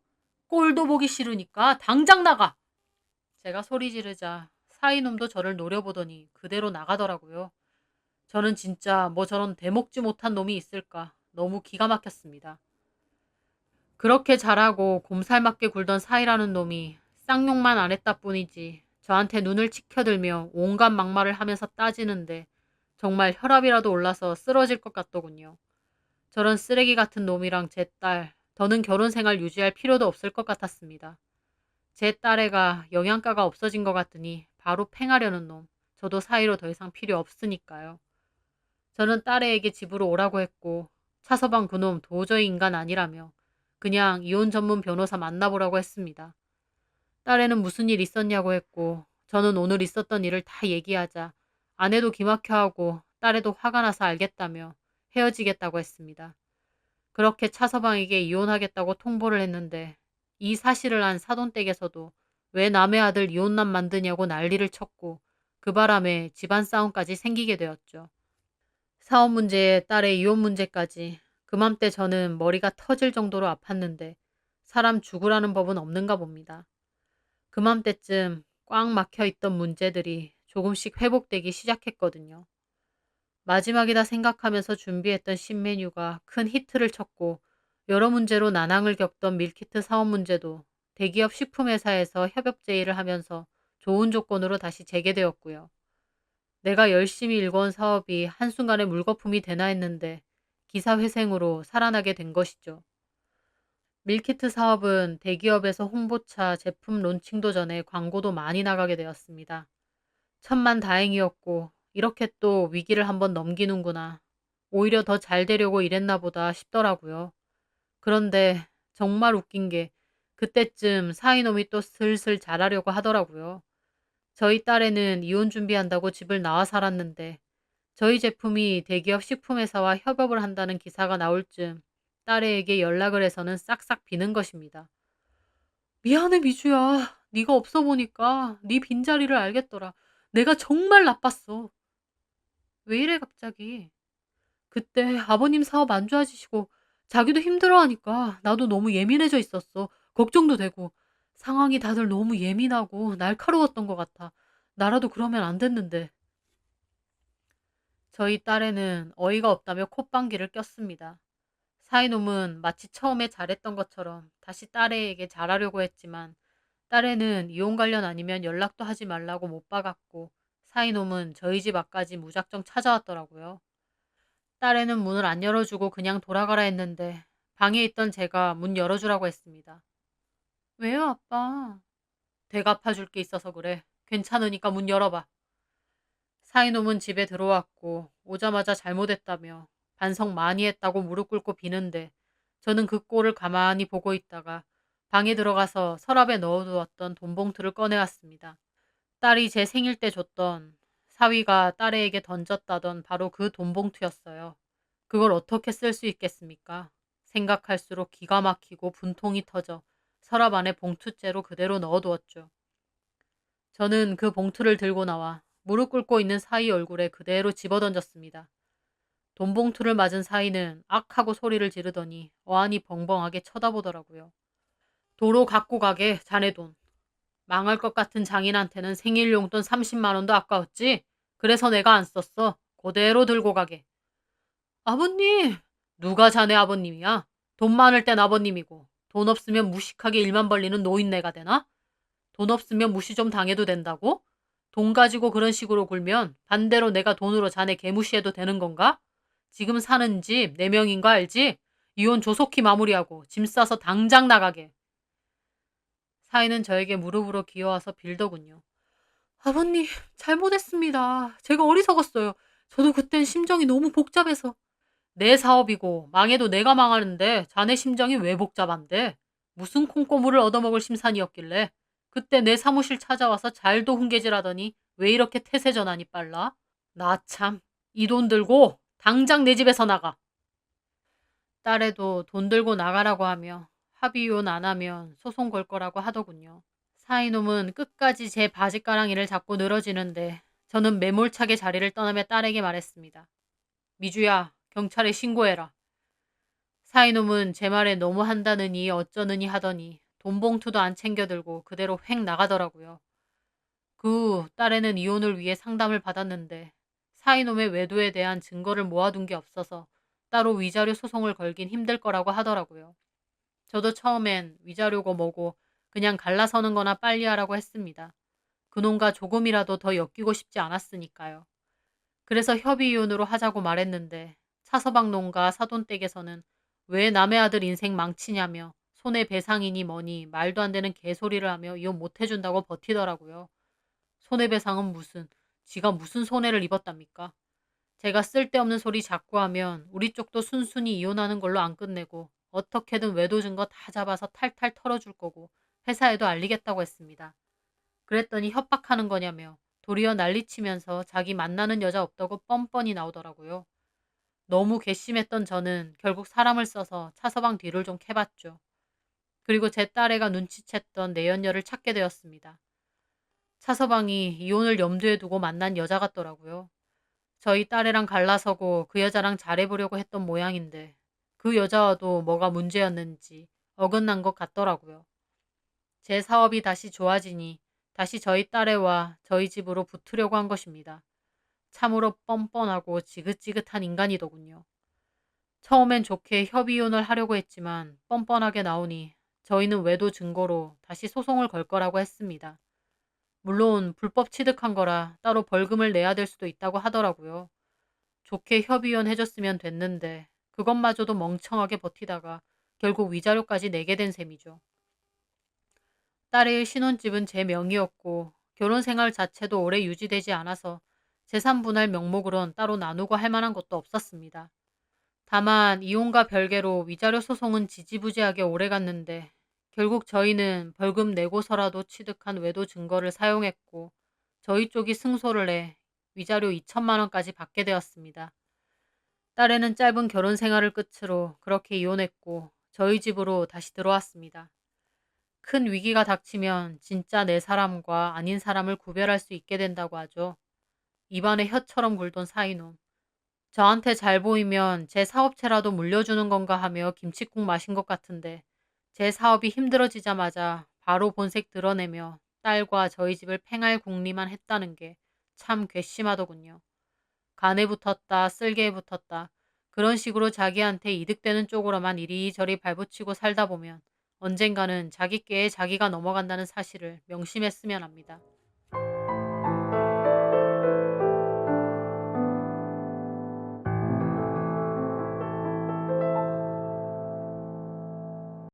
꼴도 보기 싫으니까 당장 나가! 제가 소리 지르자 사이놈도 저를 노려보더니 그대로 나가더라고요. 저는 진짜 뭐 저런 대먹지 못한 놈이 있을까 너무 기가 막혔습니다. 그렇게 잘하고 곰살맞게 굴던 사이라는 놈이 쌍욕만 안 했다 뿐이지 저한테 눈을 치켜들며 온갖 막말을 하면서 따지는데 정말 혈압이라도 올라서 쓰러질 것 같더군요. 저런 쓰레기 같은 놈이랑 제 딸, 더는 결혼 생활 유지할 필요도 없을 것 같았습니다. 제 딸애가 영양가가 없어진 것 같으니 바로 팽하려는 놈, 저도 사이로 더 이상 필요 없으니까요. 저는 딸애에게 집으로 오라고 했고 차서방 그놈 도저히 인간 아니라며 그냥 이혼 전문 변호사 만나보라고 했습니다. 딸애는 무슨 일 있었냐고 했고 저는 오늘 있었던 일을 다 얘기하자 아내도 기막혀하고 딸애도 화가 나서 알겠다며 헤어지겠다고 했습니다. 그렇게 차서방에게 이혼하겠다고 통보를 했는데 이 사실을 안 사돈댁에서도 왜 남의 아들 이혼남 만드냐고 난리를 쳤고 그 바람에 집안 싸움까지 생기게 되었죠. 사업 문제에 딸의 이혼 문제까지 그맘때 저는 머리가 터질 정도로 아팠는데 사람 죽으라는 법은 없는가 봅니다. 그맘때쯤 꽉 막혀 있던 문제들이 조금씩 회복되기 시작했거든요. 마지막이다 생각하면서 준비했던 신메뉴가 큰 히트를 쳤고 여러 문제로 난항을 겪던 밀키트 사업 문제도 대기업 식품회사에서 협업 제의를 하면서 좋은 조건으로 다시 재개되었고요. 내가 열심히 일궈온 사업이 한순간에 물거품이 되나 했는데 기사회생으로 살아나게 된 것이죠. 밀키트 사업은 대기업에서 홍보차, 제품 론칭도 전에 광고도 많이 나가게 되었습니다. 천만 다행이었고 이렇게 또 위기를 한번 넘기는구나. 오히려 더 잘 되려고 일했나 보다 싶더라고요. 그런데 정말 웃긴 게 그때쯤 사이놈이 또 슬슬 잘하려고 하더라고요. 저희 딸애는 이혼 준비한다고 집을 나와 살았는데 저희 제품이 대기업 식품회사와 협업을 한다는 기사가 나올 즈음 딸애에게 연락을 해서는 싹싹 비는 것입니다. 미안해 미주야. 네가 없어 보니까 네 빈자리를 알겠더라. 내가 정말 나빴어. 왜 이래 갑자기? 그때 아버님 사업 안 좋아지시고 자기도 힘들어하니까 나도 너무 예민해져 있었어. 걱정도 되고 상황이 다들 너무 예민하고 날카로웠던 것 같아. 나라도 그러면 안 됐는데. 저희 딸애는 어이가 없다며 콧방귀를 꼈습니다. 사이놈은 마치 처음에 잘했던 것처럼 다시 딸애에게 잘하려고 했지만 딸애는 이혼 관련 아니면 연락도 하지 말라고 못 박았고 사이놈은 저희 집 앞까지 무작정 찾아왔더라고요. 딸애는 문을 안 열어주고 그냥 돌아가라 했는데 방에 있던 제가 문 열어주라고 했습니다. 왜요, 아빠? 되갚아줄 게 있어서 그래. 괜찮으니까 문 열어봐. 사이놈은 집에 들어왔고 오자마자 잘못했다며 반성 많이 했다고 무릎 꿇고 비는데 저는 그 꼴을 가만히 보고 있다가 방에 들어가서 서랍에 넣어두었던 돈 봉투를 꺼내왔습니다. 딸이 제 생일 때 줬던 사위가 딸애에게 던졌다던 바로 그 돈 봉투였어요. 그걸 어떻게 쓸 수 있겠습니까? 생각할수록 기가 막히고 분통이 터져 서랍 안에 봉투째로 그대로 넣어두었죠. 저는 그 봉투를 들고 나와 무릎 꿇고 있는 사이 얼굴에 그대로 집어던졌습니다. 돈 봉투를 맞은 사이는 악 하고 소리를 지르더니 어안이 벙벙하게 쳐다보더라고요. 도로 갖고 가게 자네 돈. 망할 것 같은 장인한테는 생일 용돈 30만 원도 아까웠지? 그래서 내가 안 썼어. 그대로 들고 가게. 아버님! 누가 자네 아버님이야? 돈 많을 땐 아버님이고 돈 없으면 무식하게 일만 벌리는 노인네가 되나? 돈 없으면 무시 좀 당해도 된다고? 돈 가지고 그런 식으로 굴면 반대로 내가 돈으로 자네 개무시해도 되는 건가? 지금 사는 집 4명인 거 알지? 이혼 조속히 마무리하고 짐 싸서 당장 나가게. 사위는 저에게 무릎으로 기어와서 빌더군요. 아버님, 잘못했습니다. 제가 어리석었어요. 저도 그땐 심정이 너무 복잡해서. 내 사업이고 망해도 내가 망하는데 자네 심정이 왜 복잡한데? 무슨 콩고물을 얻어먹을 심산이었길래 그때 내 사무실 찾아와서 잘도 훈계질하더니 왜 이렇게 태세 전환이 빨라? 나 참, 이 돈 들고 당장 내 집에서 나가. 딸애도 돈 들고 나가라고 하며 합의이혼 안 하면 소송 걸 거라고 하더군요. 사이놈은 끝까지 제 바지가랑이를 잡고 늘어지는데 저는 매몰차게 자리를 떠나며 딸에게 말했습니다. 미주야, 경찰에 신고해라. 사이놈은 제 말에 너무 한다느니 어쩌느니 하더니 돈 봉투도 안 챙겨 들고 그대로 획 나가더라고요. 그 후 딸애는 이혼을 위해 상담을 받았는데 사이놈의 외도에 대한 증거를 모아둔 게 없어서 따로 위자료 소송을 걸긴 힘들 거라고 하더라고요. 저도 처음엔 위자료고 뭐고 그냥 갈라서는 거나 빨리 하라고 했습니다. 그놈과 조금이라도 더 엮이고 싶지 않았으니까요. 그래서 협의이혼으로 하자고 말했는데 차서방 농가 사돈댁에서는 왜 남의 아들 인생 망치냐며 손해배상이니 뭐니 말도 안 되는 개소리를 하며 이혼 못해준다고 버티더라고요. 손해배상은 무슨, 지가 무슨 손해를 입었답니까? 제가 쓸데없는 소리 자꾸 하면 우리 쪽도 순순히 이혼하는 걸로 안 끝내고 어떻게든 외도 증거 다 잡아서 탈탈 털어줄 거고 회사에도 알리겠다고 했습니다. 그랬더니 협박하는 거냐며 도리어 난리치면서 자기 만나는 여자 없다고 뻔뻔히 나오더라고요. 너무 괘씸했던 저는 결국 사람을 써서 차서방 뒤를 좀 캐봤죠. 그리고 제 딸애가 눈치챘던 내연녀를 찾게 되었습니다. 차서방이 이혼을 염두에 두고 만난 여자 같더라고요. 저희 딸애랑 갈라서고 그 여자랑 잘해보려고 했던 모양인데 그 여자와도 뭐가 문제였는지 어긋난 것 같더라고요. 제 사업이 다시 좋아지니 다시 저희 딸애와 저희 집으로 붙으려고 한 것입니다. 참으로 뻔뻔하고 지긋지긋한 인간이더군요. 처음엔 좋게 협의혼을 하려고 했지만 뻔뻔하게 나오니 저희는 외도 증거로 다시 소송을 걸 거라고 했습니다. 물론 불법 취득한 거라 따로 벌금을 내야 될 수도 있다고 하더라고요. 좋게 협의혼 해줬으면 됐는데 그것마저도 멍청하게 버티다가 결국 위자료까지 내게 된 셈이죠. 딸의 신혼집은 제 명의였고 결혼 생활 자체도 오래 유지되지 않아서 재산 분할 명목으론 따로 나누고 할 만한 것도 없었습니다. 다만 이혼과 별개로 위자료 소송은 지지부지하게 오래갔는데 결국 저희는 벌금 내고서라도 취득한 외도 증거를 사용했고 저희 쪽이 승소를 해 위자료 2천만 원까지 받게 되었습니다. 딸애는 짧은 결혼 생활을 끝으로 그렇게 이혼했고 저희 집으로 다시 들어왔습니다. 큰 위기가 닥치면 진짜 내 사람과 아닌 사람을 구별할 수 있게 된다고 하죠. 입안에 혀처럼 굴던 사이놈. 저한테 잘 보이면 제 사업체라도 물려주는 건가 하며 김칫국 마신 것 같은데 제 사업이 힘들어지자마자 바로 본색 드러내며 딸과 저희 집을 팽할 궁리만 했다는 게 참 괘씸하더군요. 간에 붙었다, 쓸개에 붙었다. 그런 식으로 자기한테 이득되는 쪽으로만 이리저리 발붙이고 살다 보면 언젠가는 자기 꾀에 자기가 넘어간다는 사실을 명심했으면 합니다.